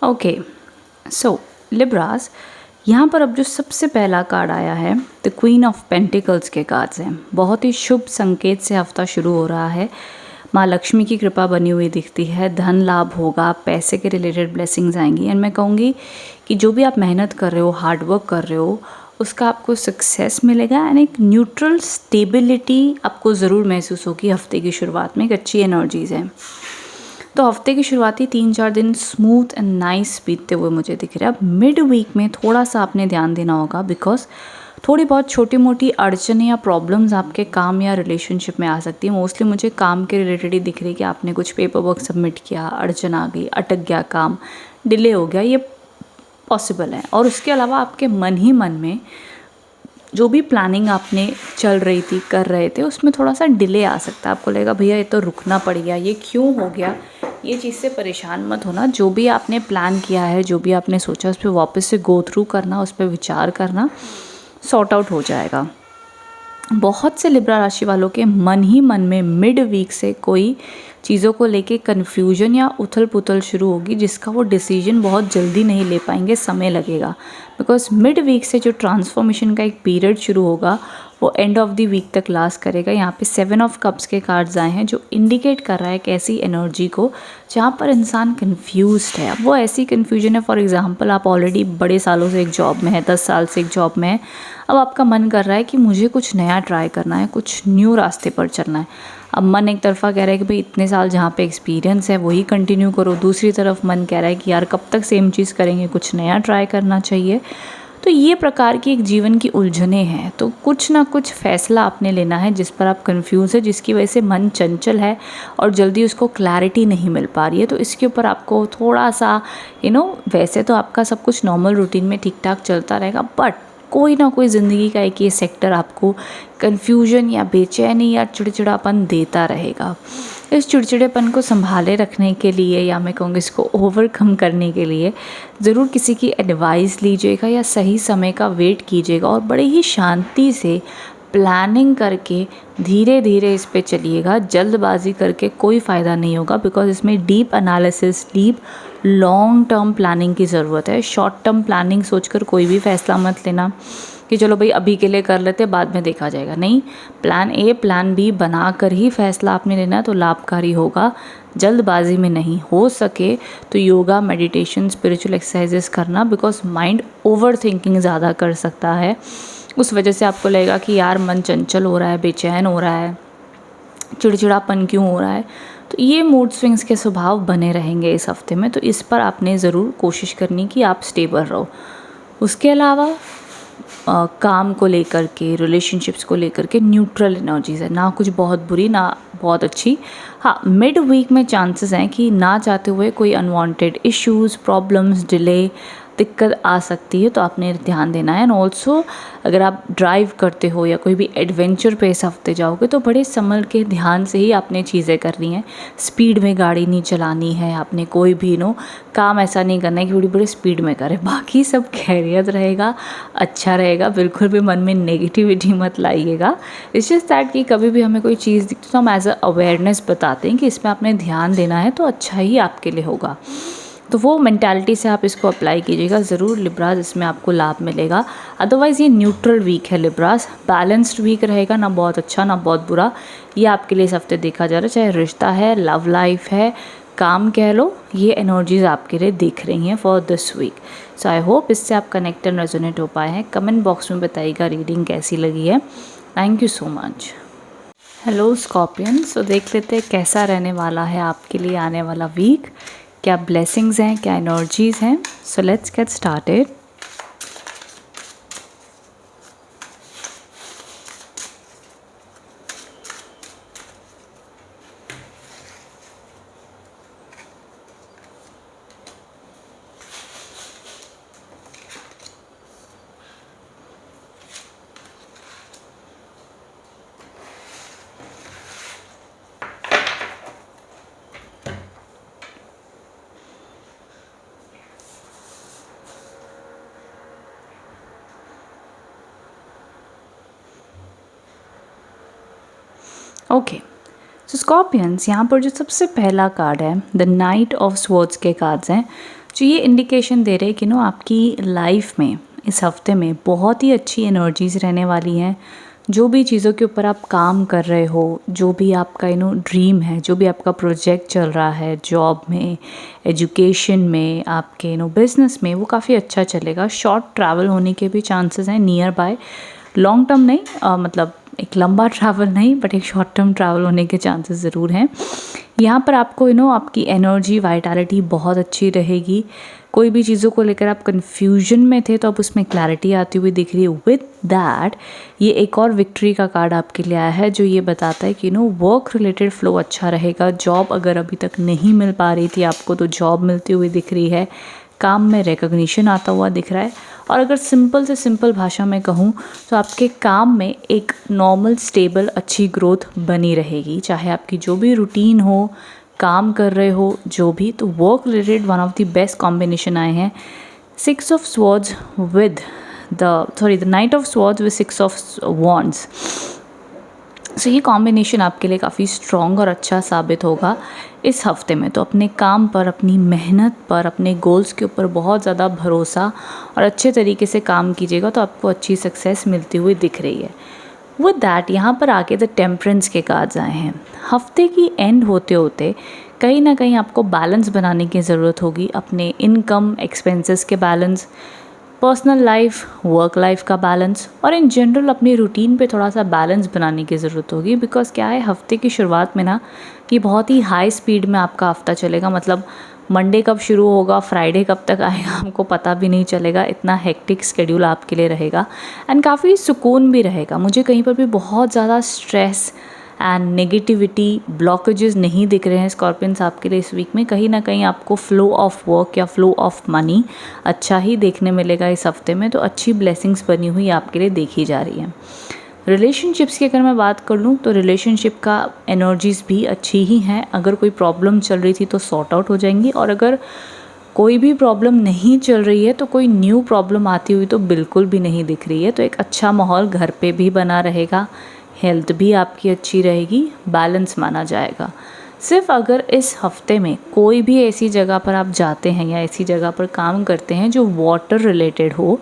A: ओके, सो लिब्रास, यहाँ पर अब जो सबसे पहला कार्ड आया है द क्वीन ऑफ पेंटिकल्स के कार्ड्स हैं। बहुत ही शुभ संकेत से हफ्ता शुरू हो रहा है। माँ लक्ष्मी की कृपा बनी हुई दिखती है, धन लाभ होगा, पैसे के रिलेटेड ब्लेसिंग्स आएंगी। एंड मैं कहूँगी कि जो भी आप मेहनत कर रहे हो, हार्ड वर्क कर रहे हो, उसका आपको सक्सेस मिलेगा एंड एक न्यूट्रल स्टेबिलिटी आपको ज़रूर महसूस होगी हफ्ते की शुरुआत में। एक अच्छी एनर्जीज़ है। तो हफ्ते की शुरुआती 3-4 दिन स्मूथ एंड नाइस बीतते हुए मुझे दिख रहा है। अब मिड वीक में थोड़ा सा आपने ध्यान देना होगा, बिकॉज थोड़ी बहुत छोटी मोटी अड़चनें या प्रॉब्लम्स आपके काम या रिलेशनशिप में आ सकती है। मोस्टली मुझे काम के रिलेटेड ही दिख रही है कि आपने कुछ पेपर वर्क सबमिट किया, अड़चन आ गई, अटक गया काम, डिले हो गया, ये पॉसिबल है। और उसके अलावा आपके मन ही मन में जो भी प्लानिंग आपने चल रही थी, कर रहे थे, उसमें थोड़ा सा डिले आ सकता है। आपको लगेगा भैया ये तो रुकना पड़ गया, ये क्यों हो गया, ये चीज़ से परेशान मत होना। जो भी आपने प्लान किया है, जो भी आपने सोचा, उस पर वापस से गो थ्रू करना, उस पर विचार करना, सॉर्ट आउट हो जाएगा। बहुत से लिब्रा राशि वालों के मन ही मन में मिड वीक से कोई चीज़ों को लेके कन्फ्यूजन या उथल पुथल शुरू होगी, जिसका वो डिसीजन बहुत जल्दी नहीं ले पाएंगे, समय लगेगा। बिकॉज मिड वीक से जो ट्रांसफॉर्मेशन का एक पीरियड शुरू होगा वो एंड ऑफ द वीक तक लास्ट करेगा। यहाँ पे 7 ऑफ कप्स के कार्ड्स आए हैं जो इंडिकेट कर रहा है एक ऐसी एनर्जी को जहाँ पर इंसान कन्फ्यूज्ड है। अब वो ऐसी कन्फ्यूजन है, फॉर एग्जांपल आप ऑलरेडी बड़े सालों से एक जॉब में है, 10 साल से एक जॉब में है, अब आपका मन कर रहा है कि मुझे कुछ नया ट्राई करना है, कुछ न्यू रास्ते पर चलना है। अब मन एक तरफा कह रहा है कि भाई इतने साल जहाँ पे एक्सपीरियंस है वही कंटिन्यू करो, दूसरी तरफ मन कह रहा है कि यार कब तक सेम चीज़ करेंगे, कुछ नया ट्राई करना चाहिए। तो ये प्रकार की एक जीवन की उलझने हैं। तो कुछ ना कुछ फैसला आपने लेना है जिस पर आप कंफ्यूज है, जिसकी वजह से मन चंचल है और जल्दी उसको क्लैरिटी नहीं मिल पा रही है। तो इसके ऊपर आपको थोड़ा सा वैसे तो आपका सब कुछ नॉर्मल रूटीन में ठीक ठाक चलता रहेगा, बट कोई ना कोई ज़िंदगी का एक ये सेक्टर आपको कन्फ्यूजन या बेचैनी या चिड़चिड़ापन देता रहेगा। इस चिड़चिड़ेपन को संभाले रखने के लिए, या मैं कहूँगी इसको ओवरकम करने के लिए, ज़रूर किसी की एडवाइस लीजिएगा या सही समय का वेट कीजिएगा और बड़े ही शांति से प्लानिंग करके धीरे धीरे इस पे चलिएगा। जल्दबाजी करके कोई फ़ायदा नहीं होगा, बिकॉज इसमें deep analysis, deep long term planning की ज़रूरत है। शॉर्ट टर्म प्लानिंग सोचकर कोई भी फ़ैसला मत लेना कि चलो भाई अभी के लिए कर लेते, बाद में देखा जाएगा। नहीं, प्लान ए प्लान बी बना कर ही फैसला आपने लेना है तो लाभकारी होगा, जल्दबाजी में नहीं। हो सके तो योगा, मेडिटेशन, स्पिरिचुअल एक्सरसाइजेस करना, बिकॉज माइंड ओवर थिंकिंग ज़्यादा कर सकता है। उस वजह से आपको लगेगा कि यार मन चंचल हो रहा है, बेचैन हो रहा है, चिड़चिड़ापन क्यों हो रहा है। तो ये मूड स्विंग्स के स्वभाव बने रहेंगे इस हफ्ते में। तो इस पर आपने ज़रूर कोशिश करनी कि आप स्टेबल रहो। उसके अलावा काम को लेकर के, रिलेशनशिप्स को लेकर के न्यूट्रल एनर्जीज़ है, ना कुछ बहुत बुरी ना बहुत अच्छी। हाँ, मिड वीक में चांसेस हैं कि ना चाहते हुए कोई अनवांटेड इश्यूज़, प्रॉब्लम्स, डिले, दिक्कत आ सकती है, तो आपने ध्यान देना है। एंड ऑल्सो अगर आप ड्राइव करते हो या कोई भी एडवेंचर पे इस हफ्ते जाओगे तो बड़े संभल के ध्यान से ही आपने चीज़ें करनी है। स्पीड में गाड़ी नहीं चलानी है, आपने कोई भी काम ऐसा नहीं करना है कि बड़ी बड़ी स्पीड में करें। बाकी सब खैरियत रहेगा, अच्छा रहेगा, बिल्कुल भी मन में नेगेटिविटी मत लाइएगा। इट्स जस्ट दैट कि कभी भी हमें कोई चीज़ दिखती तो हम एज अ अवेयरनेस बताते हैं कि इसमें आपने ध्यान देना है तो अच्छा ही आपके लिए होगा। तो वो मेंटालिटी से आप इसको अप्लाई कीजिएगा ज़रूर लिब्रास, इसमें आपको लाभ मिलेगा। अदरवाइज़ ये न्यूट्रल वीक है लिब्रास, बैलेंस्ड वीक रहेगा, ना बहुत अच्छा ना बहुत बुरा। ये आपके लिए इस हफ्ते देखा जा रहा है, चाहे रिश्ता है, लव लाइफ है, काम कह लो, ये एनर्जीज़ आपके लिए दिख रही हैं for this week. So I hope इससे आप कनेक्ट एंड रेजोनेट हो पाए हैं। कमेंट बॉक्स में बताइएगा रीडिंग कैसी लगी है। Thank you so much. Hello Scorpion, so देख लेते हैं कैसा रहने वाला है आपके लिए आने वाला वीक। क्या ब्लेसिंग्स हैं, क्या एनर्जीज़ हैं। So let's get started. Okay, so Scorpions, यहाँ पर जो सबसे पहला कार्ड है द नाइट ऑफ स्वॉर्ड्स के कार्ड्स हैं, जो ये इंडिकेशन दे रहे हैं कि आपकी लाइफ में इस हफ्ते में बहुत ही अच्छी एनर्जीज़ रहने वाली हैं। जो भी चीज़ों के ऊपर आप काम कर रहे हो, जो भी आपका ड्रीम है, जो भी आपका प्रोजेक्ट चल रहा है, जॉब में, एजुकेशन में, आपके बिज़नेस में, वो काफ़ी अच्छा चलेगा। शॉर्ट ट्रैवल होने के भी चांसेस हैं नियर बाय, लॉन्ग टर्म नहीं, मतलब एक लंबा ट्रैवल नहीं, बट एक शॉर्ट टर्म ट्रैवल होने के चांसेस ज़रूर हैं। यहाँ पर आपको आपकी एनर्जी, वाइटैलिटी बहुत अच्छी रहेगी। कोई भी चीज़ों को लेकर आप कन्फ्यूजन में थे तो अब उसमें क्लैरिटी आती हुई दिख रही है। विद दैट ये एक और विक्ट्री का कार्ड आपके लिए आया है जो ये बताता है कि वर्क रिलेटेड फ्लो अच्छा रहेगा। जॉब अगर अभी तक नहीं मिल पा रही थी आपको तो जॉब मिलती हुई दिख रही है। काम में रिकॉग्निशन आता हुआ दिख रहा है। और अगर सिंपल से सिंपल भाषा में कहूँ तो आपके काम में एक नॉर्मल, स्टेबल, अच्छी ग्रोथ बनी रहेगी। चाहे आपकी जो भी रूटीन हो, काम कर रहे हो जो भी, तो work related one of the best combination आए हैं। 6 of swords with the knight of swords with 6 of wands. So ये कॉम्बिनेशन आपके लिए काफ़ी स्ट्रॉन्ग और अच्छा साबित होगा इस हफ्ते में। तो अपने काम पर, अपनी मेहनत पर, अपने गोल्स के ऊपर बहुत ज़्यादा भरोसा और अच्छे तरीके से काम कीजिएगा तो आपको अच्छी सक्सेस मिलती हुई दिख रही है। विद दैट यहाँ पर आके द टेम्परेंस के कार्ड्स आए हैं। हफ्ते की एंड होते होते कहीं ना कहीं आपको बैलेंस बनाने की ज़रूरत होगी, अपने इनकम एक्सपेंसेस के balance, personal life work life का बैलेंस, और इन जनरल अपनी रूटीन पे थोड़ा सा बैलेंस बनाने की ज़रूरत होगी। बिकॉज़ क्या है, हफ्ते की शुरुआत में ना कि बहुत ही हाई स्पीड में आपका हफ्ता चलेगा, मतलब मंडे कब शुरू होगा, फ्राइडे कब तक आएगा हमको पता भी नहीं चलेगा, इतना हेक्टिक स्केड्यूल आपके लिए रहेगा। एंड काफ़ी सुकून भी रहेगा। मुझे कहीं पर भी बहुत ज़्यादा स्ट्रेस एंड नेगेटिविटी ब्लॉकेजेस नहीं दिख रहे हैं स्कॉर्पियंस आपके लिए इस वीक में। कहीं ना कहीं आपको फ्लो ऑफ वर्क या फ्लो ऑफ मनी अच्छा ही देखने मिलेगा इस हफ्ते में। तो अच्छी ब्लेसिंग्स बनी हुई आपके लिए देखी जा रही है। रिलेशनशिप्स की अगर मैं बात कर लूँ तो रिलेशनशिप का एनर्जीज़ भी अच्छी ही हैं। अगर कोई प्रॉब्लम चल रही थी तो सॉर्ट आउट हो जाएंगी, और अगर कोई भी प्रॉब्लम नहीं चल रही है तो कोई न्यू प्रॉब्लम आती हुई तो बिल्कुल भी नहीं दिख रही है। तो एक अच्छा माहौल घर पे भी बना रहेगा, हेल्थ भी आपकी अच्छी रहेगी, बैलेंस माना जाएगा। सिर्फ अगर इस हफ्ते में कोई भी ऐसी जगह पर आप जाते हैं या ऐसी जगह पर काम करते हैं जो वाटर रिलेटेड हो,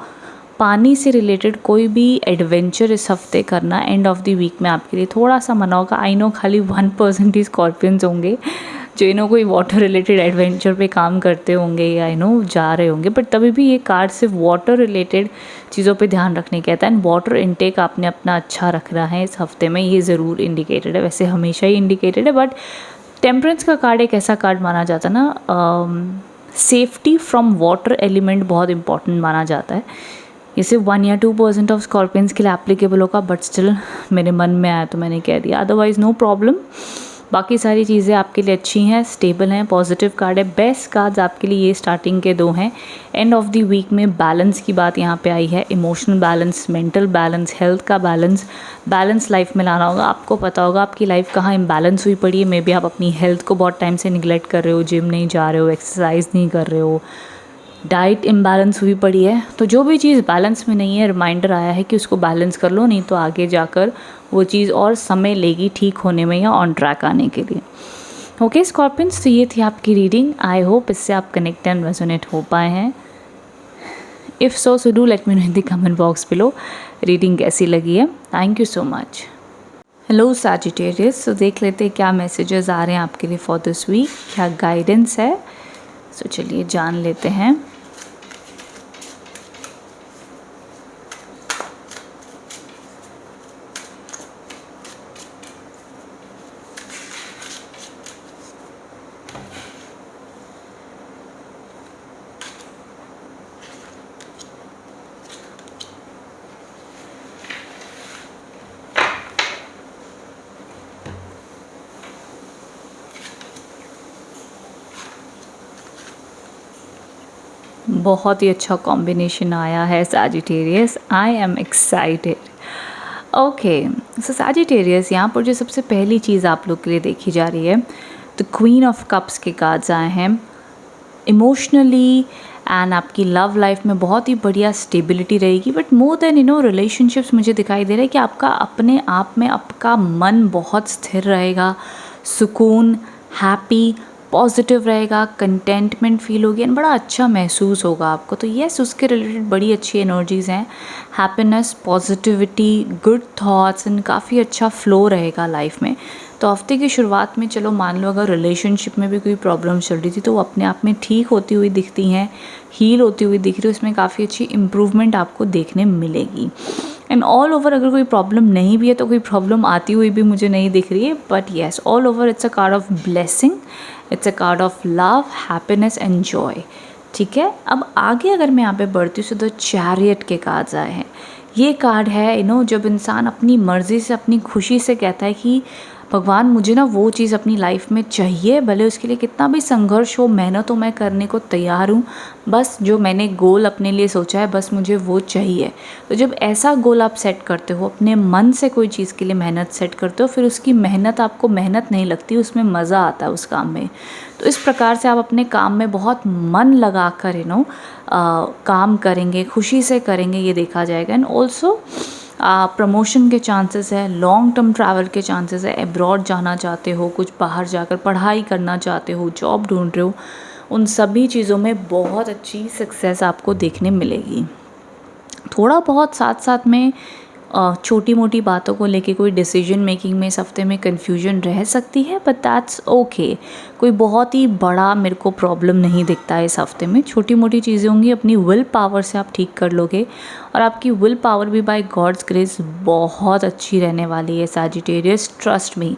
A: पानी से रिलेटेड कोई भी एडवेंचर इस हफ्ते करना एंड ऑफ द वीक में आपके लिए थोड़ा सा मना होगा। आई नो खाली 1% ही स्कॉर्पियंस होंगे जो इन्हों कोई वाटर रिलेटेड एडवेंचर पे काम करते होंगे या जा रहे होंगे, बट तभी भी ये कार्ड सिर्फ वाटर रिलेटेड चीज़ों पे ध्यान रखने कहता है। एंड वाटर इनटेक आपने अपना अच्छा रखना है इस हफ्ते में, ये ज़रूर इंडिकेटेड है। वैसे हमेशा ही इंडिकेटेड है, बट टेम्परेंस का कार्ड एक ऐसा कार्ड माना जाता है ना, सेफ्टी फ्रॉम वाटर एलिमेंट बहुत इंपॉर्टेंट माना जाता है। ये सिर्फ 1 या 2% ऑफ स्कॉर्पियंस के लिए एप्लीकेबल होगा, बट स्टिल मेरे मन में आया तो मैंने कह दिया, अदरवाइज़ नो प्रॉब्लम। बाकी सारी चीज़ें आपके लिए अच्छी हैं, स्टेबल हैं, पॉजिटिव कार्ड है। बेस्ट कार्ड्स आपके लिए ये स्टार्टिंग के 2 हैं। एंड ऑफ द वीक में बैलेंस की बात यहाँ पे आई है, emotional balance, mental balance, health का बैलेंस, बैलेंस लाइफ में लाना होगा। आपको पता होगा आपकी लाइफ कहाँ इम्बैलेंस हुई पड़ी है। मे बी आप अपनी हेल्थ को बहुत टाइम से निगलेक्ट कर रहे हो, जिम नहीं जा रहे हो, एक्सरसाइज नहीं कर रहे हो, डाइट इम्बैलेंस हुई पड़ी है। तो जो भी चीज़ बैलेंस में नहीं है, रिमाइंडर आया है कि उसको बैलेंस कर लो, नहीं तो आगे जाकर वो चीज़ और समय लेगी ठीक होने में या ऑन ट्रैक आने के लिए। ओके स्कॉर्पियंस, तो ये थी आपकी रीडिंग। आई होप इससे आप कनेक्ट एंड रेजोनेट हो पाए हैं। If so do let me know in the comment box below reading कैसी लगी है। Thank you so much. Hello Sagittarius, तो देख लेते हैं क्या मैसेजेस आ रहे हैं आपके लिए फॉर दिस वीक, क्या गाइडेंस है। सो चलिए जान लेते हैं। बहुत ही अच्छा कॉम्बिनेशन आया है Sagittarius, I am excited. Okay so Sagittarius, यहाँ पर जो सबसे पहली चीज़ आप लोग के लिए देखी जा रही है, द क्वीन ऑफ कप्स के कार्ड्स आए हैं। इमोशनली एंड आपकी लव लाइफ में बहुत ही बढ़िया स्टेबिलिटी रहेगी, बट मोर देन रिलेशनशिप्स मुझे दिखाई दे रहा है कि आपका अपने आप में आपका मन बहुत स्थिर रहेगा, सुकून, हैप्पी, पॉजिटिव रहेगा, कंटेंटमेंट फील होगी एंड बड़ा अच्छा महसूस होगा आपको। तो येस, उसके रिलेटेड बड़ी अच्छी एनर्जीज़ हैं, happiness, positivity, good thoughts and काफ़ी अच्छा फ्लो रहेगा लाइफ में। तो हफ्ते की शुरुआत में चलो मान लो अगर रिलेशनशिप में भी कोई प्रॉब्लम चल रही थी तो वो अपने आप में ठीक होती हुई दिखती हैं, हील होती हुई दिख रही है, उसमें काफ़ी अच्छी इम्प्रूवमेंट आपको देखने मिलेगी। एंड ऑल ओवर अगर कोई प्रॉब्लम नहीं भी है तो कोई प्रॉब्लम आती हुई भी मुझे नहीं दिख रही है, but yes all over it's a card of blessing, it's a card of love, happiness and Joy. ठीक है, अब आगे अगर मैं यहाँ पे बढ़ती हूँ तो द चैरियट के कार्ड्स आए हैं। ये कार्ड है जब इंसान अपनी मर्ज़ी से, अपनी खुशी से कहता है कि भगवान मुझे ना वो चीज़ अपनी लाइफ में चाहिए, भले उसके लिए कितना भी संघर्ष हो, मेहनत हो, मैं करने को तैयार हूँ। बस जो मैंने गोल अपने लिए सोचा है बस मुझे वो चाहिए। तो जब ऐसा गोल आप सेट करते हो, अपने मन से कोई चीज़ के लिए मेहनत सेट करते हो, फिर उसकी मेहनत आपको मेहनत नहीं लगती, उसमें मज़ा आता है उस काम में। तो इस प्रकार से आप अपने काम में बहुत मन लगा कर काम करेंगे, खुशी से करेंगे, ये देखा जाएगा। एंड ऑल्सो प्रमोशन के चांसेस है, लॉन्ग टर्म ट्रैवल के चांसेस है, अब्रॉड जाना चाहते हो, कुछ बाहर जाकर पढ़ाई करना चाहते हो, जॉब ढूंढ रहे हो, उन सभी चीज़ों में बहुत अच्छी सक्सेस आपको देखने मिलेगी। थोड़ा बहुत साथ साथ में छोटी मोटी बातों को लेके कोई डिसीजन मेकिंग में इस हफ्ते में कन्फ्यूजन रह सकती है, बट दैट्स ओके। कोई बहुत ही बड़ा मेरे को प्रॉब्लम नहीं दिखता है इस हफ्ते में। छोटी मोटी चीज़ें होंगी, अपनी विल पावर से आप ठीक कर लोगे, और आपकी विल पावर भी बाय गॉड्स ग्रेस बहुत अच्छी रहने वाली है सैजिटेरियस, ट्रस्ट मी।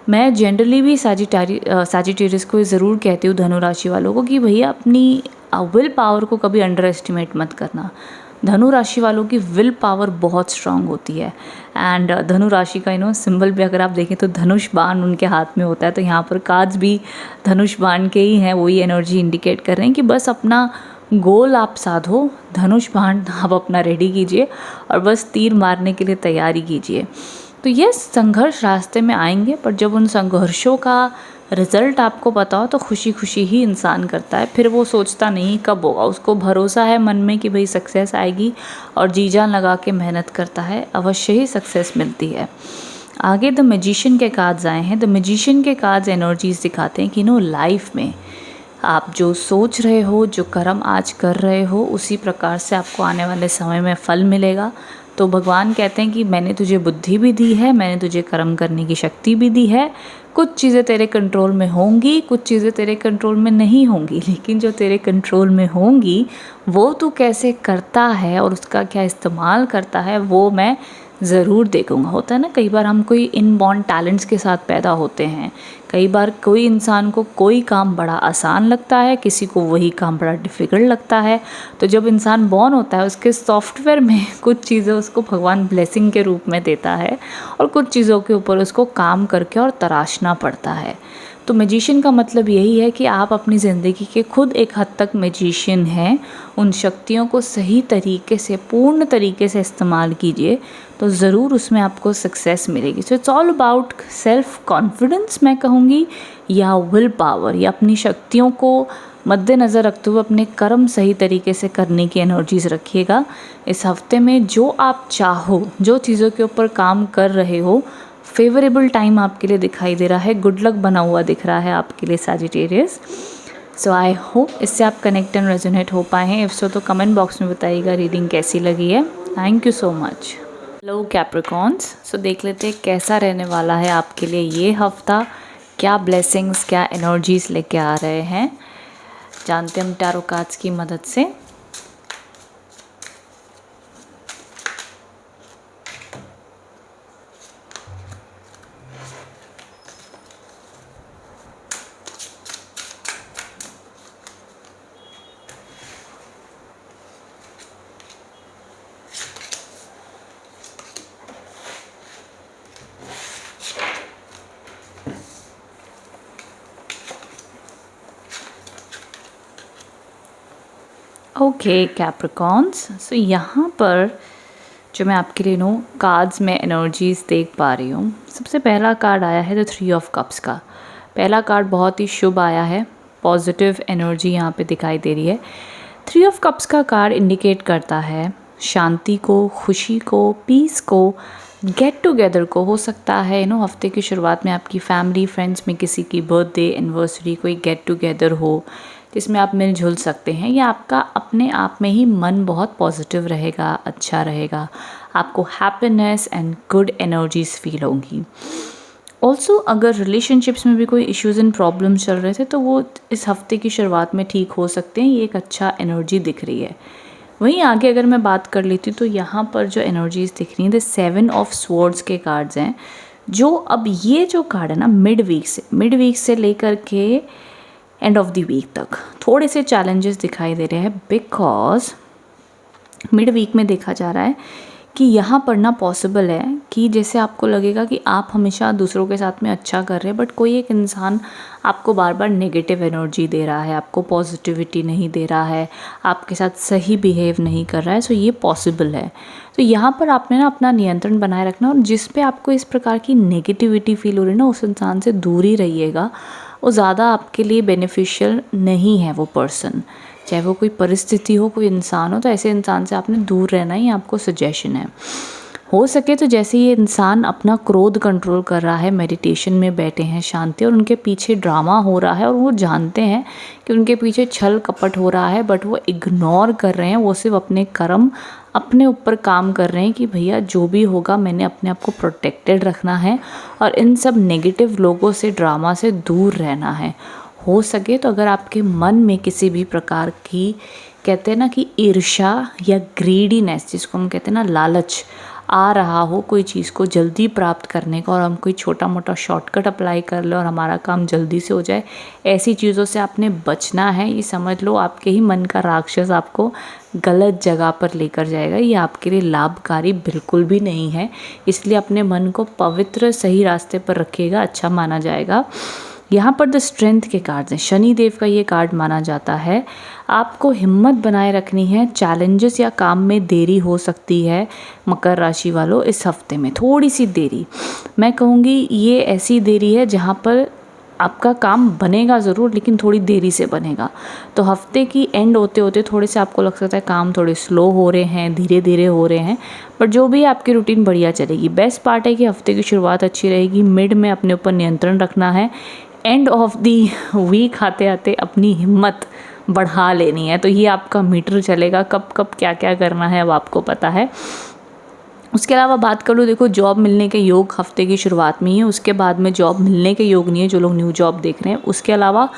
A: मैं जनरली भी सैजिटेरियस को ज़रूर कहती हूँ धनु राशि वालों को कि भैया अपनी विल पावर को कभी अंडर एस्टिमेट मत करना। धनु राशि वालों की विल पावर बहुत स्ट्रांग होती है। एंड धनु राशि का सिंबल भी अगर आप देखें तो धनुष बाण उनके हाथ में होता है। तो यहाँ पर कार्ड्स भी धनुष बाण के ही हैं, वही एनर्जी इंडिकेट कर रहे हैं कि बस अपना गोल आप साधो, धनुष बाण आप अपना रेडी कीजिए और बस तीर मारने के लिए तैयारी कीजिए। तो ये संघर्ष रास्ते में आएंगे, पर जब उन संघर्षों का रिज़ल्ट आपको पता हो तो खुशी खुशी ही इंसान करता है। फिर वो सोचता नहीं कब होगा, उसको भरोसा है मन में कि भाई सक्सेस आएगी, और जी जान लगा के मेहनत करता है, अवश्य ही सक्सेस मिलती है। आगे द मैजिशियन के कार्ड्स आए हैं। द मैजिशियन के कार्ड्स एनर्जीज दिखाते हैं कि लाइफ में आप जो सोच रहे हो, जो कर्म आज कर रहे हो, उसी प्रकार से आपको आने वाले समय में फल मिलेगा। तो भगवान कहते हैं कि मैंने तुझे बुद्धि भी दी है, मैंने तुझे कर्म करने की शक्ति भी दी है। कुछ चीज़ें तेरे कंट्रोल में होंगी, कुछ चीज़ें तेरे कंट्रोल में नहीं होंगी, लेकिन जो तेरे कंट्रोल में होंगी वो तू कैसे करता है और उसका क्या इस्तेमाल करता है वो मैं ज़रूर देखूंगा। होता है ना, कई बार हम कोई इनबॉर्न टैलेंट्स के साथ पैदा होते हैं। कई बार कोई इंसान को कोई काम बड़ा आसान लगता है, किसी को वही काम बड़ा डिफ़िकल्ट लगता है। तो जब इंसान बॉर्न होता है, उसके सॉफ्टवेयर में कुछ चीज़ें उसको भगवान ब्लेसिंग के रूप में देता है, और कुछ चीज़ों के ऊपर उसको काम करके और तराशना पड़ता है। तो मैजिशियन का मतलब यही है कि आप अपनी ज़िंदगी के खुद एक हद तक मैजिशियन हैं। उन शक्तियों को सही तरीके से, पूर्ण तरीके से इस्तेमाल कीजिए तो ज़रूर उसमें आपको सक्सेस मिलेगी। So it's all about self confidence मैं कहूँगी, या विल पावर, या अपनी शक्तियों को मद्देनज़र रखते हुए अपने कर्म सही तरीके से करने की एनर्जीज रखिएगा। इस हफ्ते में जो आप चाहो, जो चीज़ों के ऊपर काम कर रहे हो, फेवरेबल टाइम आपके लिए दिखाई दे रहा है, गुड लक बना हुआ दिख रहा है आपके लिए सैजिटेरियस। सो आई होप इससे आप कनेक्ट एंड रेजोनेट हो पाए हैं। इफ सो तो कमेंट बॉक्स में बताइएगा रीडिंग कैसी लगी है। Thank you so much. Hello Capricorns, so देख लेते हैं कैसा रहने वाला है आपके लिए ये हफ्ता, क्या ब्लेसिंग्स, क्या एनर्जीज लेके आ रहे हैं, जानते हम टैरो कार्ड्स की मदद से। ओके कैप्रिकॉन्स, सो यहाँ पर जो मैं आपके लिए कार्ड्स में एनर्जीज देख पा रही हूँ, सबसे पहला कार्ड आया है द 3 ऑफ कप्स का। पहला कार्ड बहुत ही शुभ आया है, पॉजिटिव एनर्जी यहाँ पे दिखाई दे रही है। 3 ऑफ कप्स का कार्ड इंडिकेट करता है शांति को, खुशी को, पीस को, गेट टुगेदर को। हो सकता है हफ्ते की शुरुआत में आपकी फैमिली फ्रेंड्स में किसी की बर्थडे, एनिवर्सरी, कोई गेट टुगेदर हो जिसमें आप मिलजुल सकते हैं, या आपका अपने आप में ही मन बहुत पॉजिटिव रहेगा, अच्छा रहेगा, आपको happiness and good energies feel होंगी। ऑल्सो अगर रिलेशनशिप्स में भी कोई इश्यूज़ एंड प्रॉब्लम्स चल रहे थे तो वो इस हफ्ते की शुरुआत में ठीक हो सकते हैं, ये एक अच्छा एनर्जी दिख रही है। वहीं आगे अगर मैं बात कर लेती हूँ तो यहाँ पर जो एनर्जीज दिख रही हैं द 7 ऑफ स्वॉर्ड्स के कार्ड्स हैं, जो अब ये जो कार्ड है ना मिड वीक से लेकर के एंड ऑफ द वीक तक थोड़े से चैलेंजेस दिखाई दे रहे हैं, बिकॉज मिड वीक में देखा जा रहा है कि यहाँ पर ना पॉसिबल है कि जैसे आपको लगेगा कि आप हमेशा दूसरों के साथ में अच्छा कर रहे हैं, बट कोई एक इंसान आपको बार बार नेगेटिव एनर्जी दे रहा है, आपको पॉजिटिविटी नहीं दे रहा है, आपके साथ सही बिहेव नहीं कर रहा है। सो ये पॉसिबल है। तो यहाँ पर आपने ना अपना नियंत्रण बनाए रखना, और जिस पे आपको इस प्रकार की नेगेटिविटी फील हो रही है ना, उस इंसान से दूर ही रहिएगा। वो ज़्यादा आपके लिए बेनिफिशियल नहीं है वो पर्सन, चाहे वो कोई परिस्थिति हो, कोई इंसान हो, तो ऐसे इंसान से आपने दूर रहना ही आपको सजेशन है। हो सके तो जैसे ये इंसान अपना क्रोध कंट्रोल कर रहा है, मेडिटेशन में बैठे हैं शांति, और उनके पीछे ड्रामा हो रहा है और वो जानते हैं कि उनके पीछे छल कपट हो रहा है, बट वो इग्नोर कर रहे हैं, वो सिर्फ अपने कर्म अपने ऊपर काम कर रहे हैं कि भैया जो भी होगा मैंने अपने आप को प्रोटेक्टेड रखना है और इन सब नेगेटिव लोगों से, ड्रामा से दूर रहना है। हो सके तो अगर आपके मन में किसी भी प्रकार की, कहते हैं ना कि ईर्ष्या या ग्रीडीनेस, जिसको हम कहते हैं ना लालच, आ रहा हो कोई चीज़ को जल्दी प्राप्त करने का, और हम कोई छोटा मोटा शॉर्टकट अप्लाई कर ले और हमारा काम जल्दी से हो जाए, ऐसी चीज़ों से आपने बचना है। ये समझ लो आपके ही मन का राक्षस आपको गलत जगह पर लेकर जाएगा, ये आपके लिए लाभकारी बिल्कुल भी नहीं है। इसलिए अपने मन को पवित्र सही रास्ते पर रखिएगा, अच्छा माना जाएगा। यहाँ पर द स्ट्रेंथ के कार्ड्स हैं, शनि देव का ये कार्ड माना जाता है। आपको हिम्मत बनाए रखनी है, चैलेंजेस या काम में देरी हो सकती है मकर राशि वालों इस हफ्ते में, थोड़ी सी देरी। मैं कहूँगी ये ऐसी देरी है जहाँ पर आपका काम बनेगा ज़रूर, लेकिन थोड़ी देरी से बनेगा। तो हफ्ते की एंड होते होते थोड़े से आपको लग सकता है काम थोड़े स्लो हो रहे हैं, धीरे धीरे हो रहे हैं, पर जो भी आपकी रूटीन बढ़िया चलेगी। बेस्ट पार्ट है कि हफ्ते की शुरुआत अच्छी रहेगी, मिड में अपने ऊपर नियंत्रण रखना है, एंड ऑफ दी वीक आते आते अपनी हिम्मत बढ़ा लेनी है। तो ये आपका मीटर चलेगा, कब कब क्या क्या करना है अब आपको पता है। उसके अलावा बात कर लो, देखो जॉब मिलने के योग हफ्ते की शुरुआत में ही है, उसके बाद में जॉब मिलने के योग नहीं है जो लोग न्यू जॉब देख रहे हैं। उसके अलावा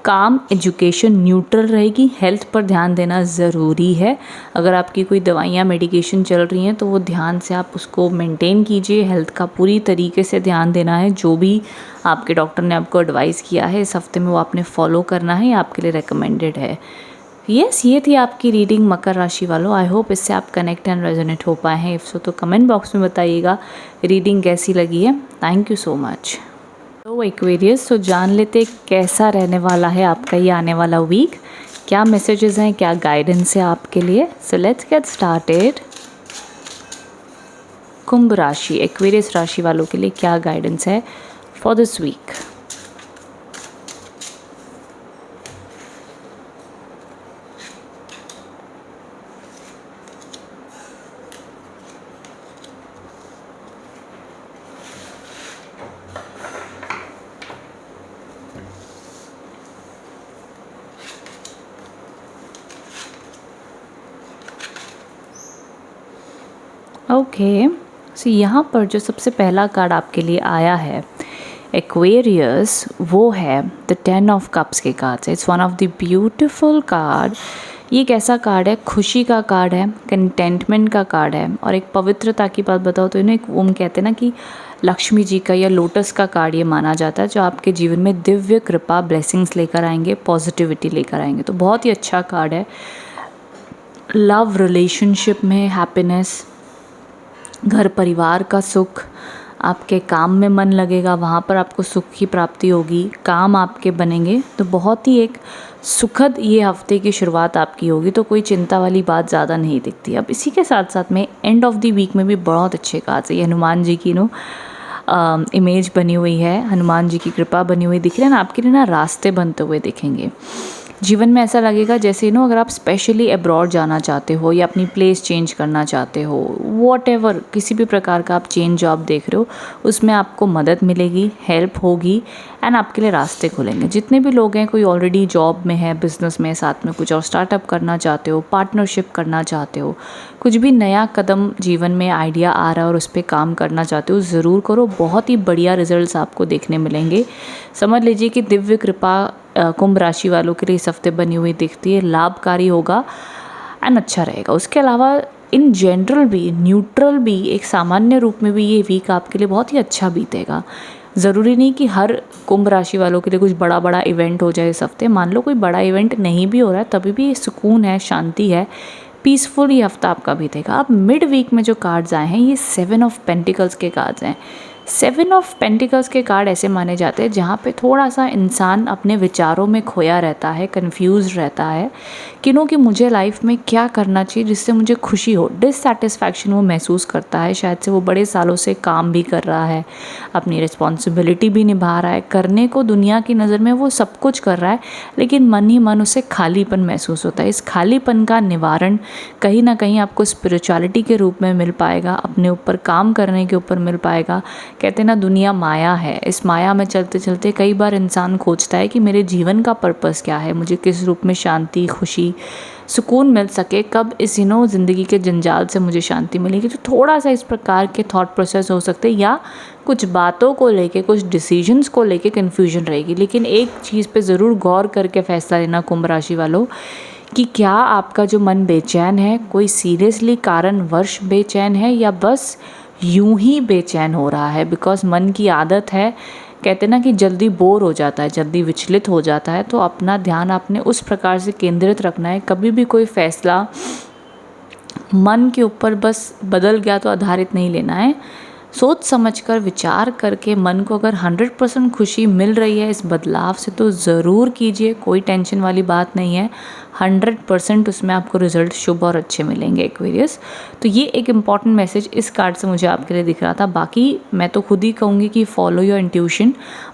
A: काम, एजुकेशन न्यूट्रल रहेगी, हेल्थ पर ध्यान देना ज़रूरी है। अगर आपकी कोई दवाइयाँ मेडिकेशन चल रही हैं तो वो ध्यान से आप उसको मेंटेन कीजिए, हेल्थ का पूरी तरीके से ध्यान देना है। जो भी आपके डॉक्टर ने आपको एडवाइस किया है इस हफ्ते में वो आपने फॉलो करना है, आपके लिए रिकमेंडेड है। यस, ये थी आपकी रीडिंग मकर राशि वालों। आई होप इससे आप कनेक्ट एंड रेजोनेट हो पाए हैं। इफ सो तो कमेंट बॉक्स में बताइएगा रीडिंग कैसी लगी है। Thank you so much. तो एक्वेरियस, तो जान लेते कैसा रहने वाला है आपका ये आने वाला वीक, क्या मैसेजेस हैं, क्या गाइडेंस है आपके लिए। So let's get started. कुंभ राशि, एक्वेरियस राशि वालों के लिए क्या गाइडेंस है for this week. Okay, so यहाँ पर जो सबसे पहला कार्ड आपके लिए आया है एक्वेरियस, वो है द 10 ऑफ कप्स के कार्ड से। It's one of the beautiful card. ये एक ऐसा कार्ड है, खुशी का कार्ड है, कंटेंटमेंट का कार्ड है, और एक पवित्रता की बात बताओ तो इन्हें वो कहते हैं ना कि लक्ष्मी जी का या लोटस का कार्ड ये माना जाता है, जो आपके जीवन में दिव्य कृपा, ब्लेसिंग्स लेकर आएंगे, पॉजिटिविटी लेकर आएंगे। तो बहुत ही अच्छा कार्ड है। लव रिलेशनशिप में हैप्पीनेस, घर परिवार का सुख, आपके काम में मन लगेगा, वहाँ पर आपको सुख की प्राप्ति होगी, काम आपके बनेंगे। तो बहुत ही एक सुखद ये हफ्ते की शुरुआत आपकी होगी, तो कोई चिंता वाली बात ज़्यादा नहीं दिखती। अब इसी के साथ साथ में एंड ऑफ द वीक में भी बहुत अच्छे कार्ड्स है। ये हनुमान जी की इमेज बनी हुई है, हनुमान जी की कृपा बनी हुई दिख रही है ना, आपके लिए ना रास्ते बनते हुए दिखेंगे। जीवन में ऐसा लगेगा जैसे अगर आप स्पेशली अब्रॉड जाना चाहते हो या अपनी प्लेस चेंज करना चाहते हो, वॉटएवर किसी भी प्रकार का आप चेंज जॉब देख रहे हो, उसमें आपको मदद मिलेगी, हेल्प होगी, एंड आपके लिए रास्ते खुलेंगे। जितने भी लोग हैं, कोई ऑलरेडी जॉब में है, बिजनेस में, साथ में कुछ और स्टार्टअप करना चाहते हो, पार्टनरशिप करना चाहते हो, कुछ भी नया कदम जीवन में आइडिया आ रहा है और उस पर काम करना चाहते हो, ज़रूर करो। बहुत ही बढ़िया रिजल्ट्स आपको देखने मिलेंगे। समझ लीजिए कि दिव्य कृपा कुंभ राशि वालों के लिए इस हफ्ते बनी हुई दिखती है, लाभकारी होगा एंड अच्छा रहेगा। उसके अलावा इन जनरल भी, न्यूट्रल भी, एक सामान्य रूप में भी ये वीक आपके लिए बहुत ही अच्छा बीतेगा। ज़रूरी नहीं कि हर कुंभ राशि वालों के लिए कुछ बड़ा बड़ा इवेंट हो जाए इस हफ्ते। मान लो कोई बड़ा इवेंट नहीं भी हो रहा है, तभी भी सुकून है, शांति है, पीसफुल ये हफ्ता आपका बीतेगा। अब मिड वीक में जो कार्ड्स आए हैं ये 7 ऑफ पेंटिकल्स के कार्ड्स हैं। 7 ऑफ पेंटिकल्स के कार्ड ऐसे माने जाते हैं जहाँ पे थोड़ा सा इंसान अपने विचारों में खोया रहता है, कंफ्यूज रहता है कि मुझे लाइफ में क्या करना चाहिए जिससे मुझे खुशी हो। डिससेटिस्फैक्शन वो महसूस करता है, शायद से वो बड़े सालों से काम भी कर रहा है, अपनी रिस्पॉन्सिबिलिटी भी निभा रहा है, करने को दुनिया की नज़र में वो सब कुछ कर रहा है, लेकिन मन ही मन उसे खालीपन महसूस होता है। इस खालीपन का निवारण कहीं ना कहीं आपको स्पिरिचुअलिटी के रूप में मिल पाएगा, अपने ऊपर काम करने के ऊपर मिल पाएगा। कहते हैं ना, दुनिया माया है। इस माया में चलते चलते कई बार इंसान खोजता है कि मेरे जीवन का पर्पस क्या है, मुझे किस रूप में शांति, खुशी, सुकून मिल सके, कब इस ज़िंदगी के जंजाल से मुझे शांति मिलेगी। तो थोड़ा सा इस प्रकार के थॉट प्रोसेस हो सकते हैं, या कुछ बातों को लेके, कुछ डिसीजंस को लेके कन्फ्यूजन रहेगी। लेकिन एक चीज़ पे ज़रूर गौर करके फैसला लेना कुंभ राशि वालों, कि क्या आपका जो मन बेचैन है कोई सीरियसली कारणवश बेचैन है, या बस यूं ही बेचैन हो रहा है। बिकॉज मन की आदत है, कहते हैं ना कि जल्दी बोर हो जाता है, जल्दी विचलित हो जाता है। तो अपना ध्यान आपने उस प्रकार से केंद्रित रखना है। कभी भी कोई फैसला मन के ऊपर बस बदल गया तो आधारित नहीं लेना है। सोच समझकर, विचार करके मन को अगर 100% खुशी मिल रही है इस बदलाव से तो ज़रूर कीजिए, कोई टेंशन वाली बात नहीं है। 100% उसमें आपको रिजल्ट शुभ और अच्छे मिलेंगे एक्वेरियस। तो ये एक इम्पॉर्टेंट मैसेज इस कार्ड से मुझे आपके लिए दिख रहा था। बाकी मैं तो खुद ही कहूँगी कि फॉलो योर इंट्यूशन,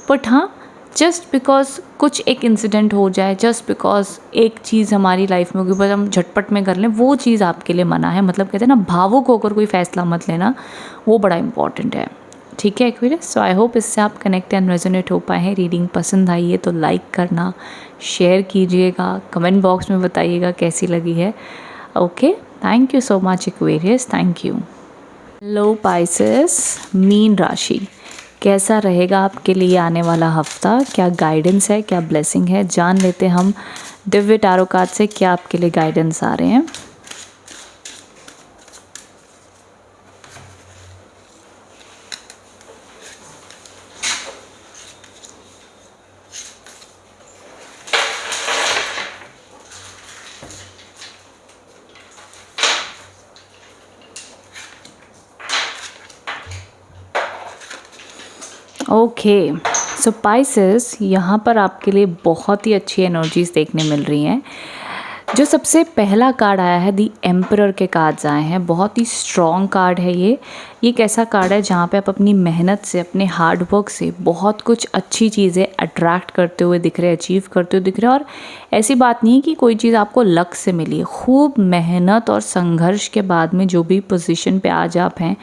A: बट हाँ, जस्ट बिकॉज कुछ एक इंसिडेंट हो जाए, जस्ट बिकॉज एक चीज़ हमारी लाइफ में होगी बस हम झटपट में कर लें, वो चीज़ आपके लिए मना है। मतलब कहते हैं ना, भावुक होकर कोई फैसला मत लेना, वो बड़ा इंपॉर्टेंट है। ठीक है एक्वेरियस, सो आई होप इससे आप कनेक्ट एंड रेजोनेट हो पाए हैं। रीडिंग पसंद आई है तो लाइक करना, शेयर कीजिएगा, कमेंट बॉक्स में बताइएगा कैसी लगी है। Okay, thank you so much Aquarius, thank you. Hello Pisces, mean राशि, कैसा रहेगा आपके लिए आने वाला हफ्ता? क्या गाइडेंस है, क्या ब्लेसिंग है, जान लेते हम दिव्य टैरो कार्ड से क्या आपके लिए गाइडेंस आ रहे हैं। ओके, सो पाइसेस, यहाँ पर आपके लिए बहुत ही अच्छी एनर्जीज देखने मिल रही हैं। जो सबसे पहला कार्ड आया है, दी एम्परर के कार्ड्स आए हैं। बहुत ही स्ट्रॉन्ग कार्ड है ये। एक ऐसा कार्ड है जहाँ पे आप अपनी मेहनत से, अपने हार्ड वर्क से बहुत कुछ अच्छी चीज़ें अट्रैक्ट करते हुए दिख रहे हैं, अचीव करते हुए दिख रहे हैं। और ऐसी बात नहीं है कि कोई चीज़ आपको लक से मिली है। खूब मेहनत और संघर्ष के बाद में जो भी पोजीशन पे आज आप हैं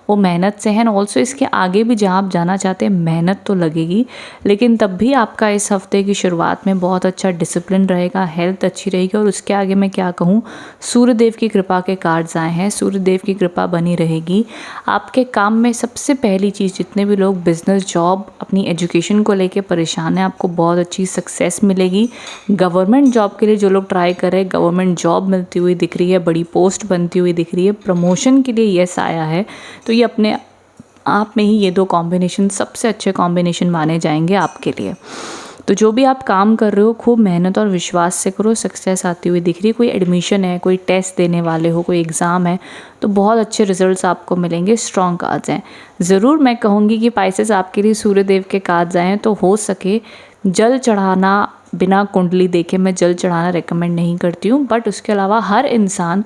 A: वो मेहनत से है। ऑल्सो इसके आगे भी जहाँ आप जाना चाहते हैं मेहनत तो लगेगी, लेकिन तब भी आपका इस हफ्ते की शुरुआत में बहुत अच्छा डिसिप्लिन रहेगा, हेल्थ अच्छी रहेगी। और उसके आगे मैं क्या कहूँ, सूर्यदेव की कृपा के कार्ड्स आए हैं। सूर्यदेव की कृपा बनी रहेगी आपके काम में। सबसे पहली चीज़, जितने भी लोग बिजनेस, जॉब, अपनी एजुकेशन को लेके परेशान हैं, आपको बहुत अच्छी सक्सेस मिलेगी। गवर्नमेंट जॉब के लिए जो लोग ट्राई कर रहे हैं, गवर्नमेंट जॉब मिलती हुई दिख रही है, बड़ी पोस्ट बनती हुई दिख रही है। प्रमोशन के लिए यस आया है, तो ये अपने आप में ही ये दो कॉम्बिनेशन सबसे अच्छे कॉम्बिनेशन माने जाएंगे आपके लिए। तो जो भी आप काम कर रहे हो खूब मेहनत और विश्वास से करो, सक्सेस आती हुई दिख रही है। कोई एडमिशन है, कोई टेस्ट देने वाले हो, कोई एग्ज़ाम है, तो बहुत अच्छे रिजल्ट्स आपको मिलेंगे। स्ट्रॉन्ग कार्ड्स हैं। ज़रूर मैं कहूँगी कि पाइसेस आपके लिए सूर्यदेव के कार्ड्स आए हैं, तो हो सके जल चढ़ाना, बिना कुंडली देखे मैं जल चढ़ाना रेकमेंड नहीं करती हूँ, बट उसके अलावा हर इंसान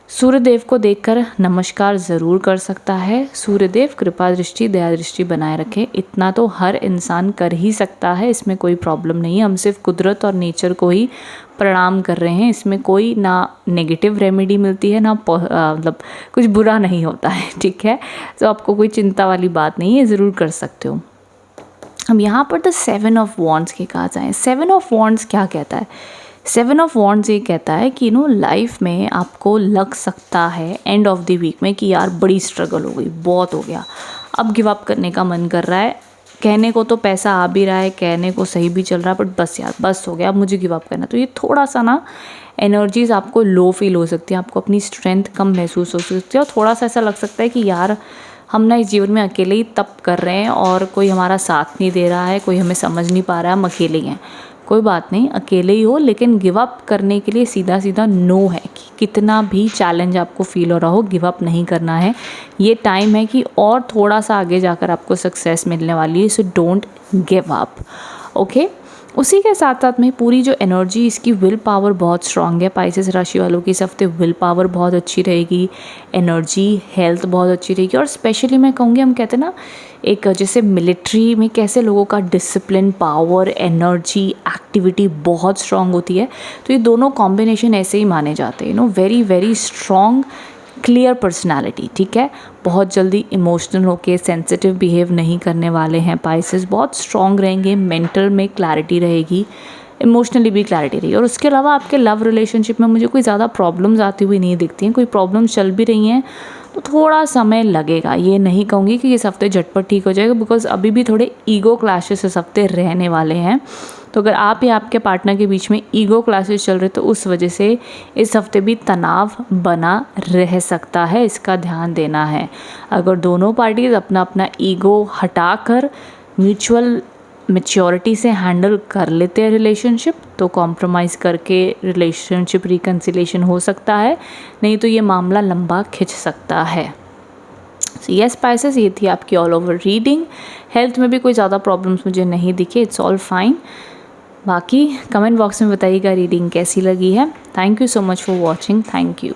A: सूर्यदेव को देखकर नमस्कार ज़रूर कर सकता है। सूर्यदेव कृपा दृष्टि, दया दृष्टि बनाए रखें, इतना तो हर इंसान कर ही सकता है, इसमें कोई प्रॉब्लम नहीं है। हम सिर्फ कुदरत और नेचर को ही प्रणाम कर रहे हैं, इसमें कोई ना नेगेटिव रेमेडी मिलती है, ना मतलब कुछ बुरा नहीं होता है। ठीक है, तो आपको कोई चिंता वाली बात नहीं है, ज़रूर कर सकते हो। हम यहाँ पर द 7 ऑफ वॉन्ड्स के कार्ड्स आए। 7 ऑफ वॉन्ड्स क्या कहता है? 7 ऑफ वॉन्ड्स ये कहता है कि लाइफ में आपको लग सकता है एंड ऑफ द वीक में कि यार बड़ी स्ट्रगल हो गई, बहुत हो गया, अब गिव अप करने का मन कर रहा है। कहने को तो पैसा आ भी रहा है, कहने को सही भी चल रहा है, बट बस यार बस हो गया, अब मुझे गिव अप करना। तो ये थोड़ा सा ना एनर्जीज आपको लो फील हो सकती है, आपको अपनी स्ट्रेंथ कम महसूस हो सकती है, और थोड़ा सा ऐसा लग सकता है कि यार हम ना इस जीवन में अकेले ही तप कर रहे हैं और कोई हमारा साथ नहीं दे रहा है, कोई हमें समझ नहीं पा रहा है, हम अकेले ही हैं। कोई बात नहीं, अकेले ही हो, लेकिन गिव अप करने के लिए सीधा सीधा नो है कि कितना भी चैलेंज आपको फील हो रहा हो, गिव अप नहीं करना है। ये टाइम है कि और थोड़ा सा आगे जाकर आपको सक्सेस मिलने वाली है, so don't give up. Okay, उसी के साथ साथ में पूरी जो एनर्जी, इसकी विल पावर बहुत स्ट्रांग है। पाइसेस राशि वालों की इस हफ्ते विल पावर बहुत अच्छी रहेगी, एनर्जी, हेल्थ बहुत अच्छी रहेगी। और स्पेशली मैं कहूँगी, हम कहते हैं ना एक जैसे मिलिट्री में कैसे लोगों का डिसिप्लिन, पावर, एनर्जी, एक्टिविटी बहुत स्ट्रांग होती है, तो ये दोनों कॉम्बिनेशन ऐसे ही माने जाते हैं। Very very strong clear personality, ठीक है। बहुत जल्दी इमोशनल होके सेंसिटिव बिहेव नहीं करने वाले हैं पाइसेस, बहुत स्ट्रांग रहेंगे, मेंटल में क्लैरिटी रहेगी, इमोशनली भी क्लैरिटी रहेगी। और उसके अलावा आपके लव रिलेशनशिप में मुझे कोई ज़्यादा प्रॉब्लम्स आती हुई नहीं दिखती हैं। कोई प्रॉब्लम्स चल भी रही हैं तो थोड़ा समय लगेगा, ये नहीं कहूँगी कि इस हफ्ते झटपट ठीक हो जाएगा, बिकॉज अभी भी थोड़े ईगो क्लैशेस इस हफ्ते रहने वाले हैं। तो अगर आप या आपके पार्टनर के बीच में ईगो क्लैशेस चल रहे तो उस वजह से इस हफ्ते भी तनाव बना रह सकता है, इसका ध्यान देना है। अगर दोनों पार्टीज अपना अपना ईगो हटाकर म्यूचुअल मैच्योरिटी से हैंडल कर लेते हैं रिलेशनशिप, तो कॉम्प्रोमाइज़ करके रिलेशनशिप रिकन्सिलेशन हो सकता है, नहीं तो ये मामला लंबा खिंच सकता है। यस पाइसेस, ये थी आपकी ऑल ओवर रीडिंग। हेल्थ में भी कोई ज़्यादा प्रॉब्लम्स मुझे नहीं दिखे, इट्स ऑल फाइन। बाकी कमेंट बॉक्स में बताइएगा रीडिंग कैसी लगी है। Thank you so much for watching, thank you.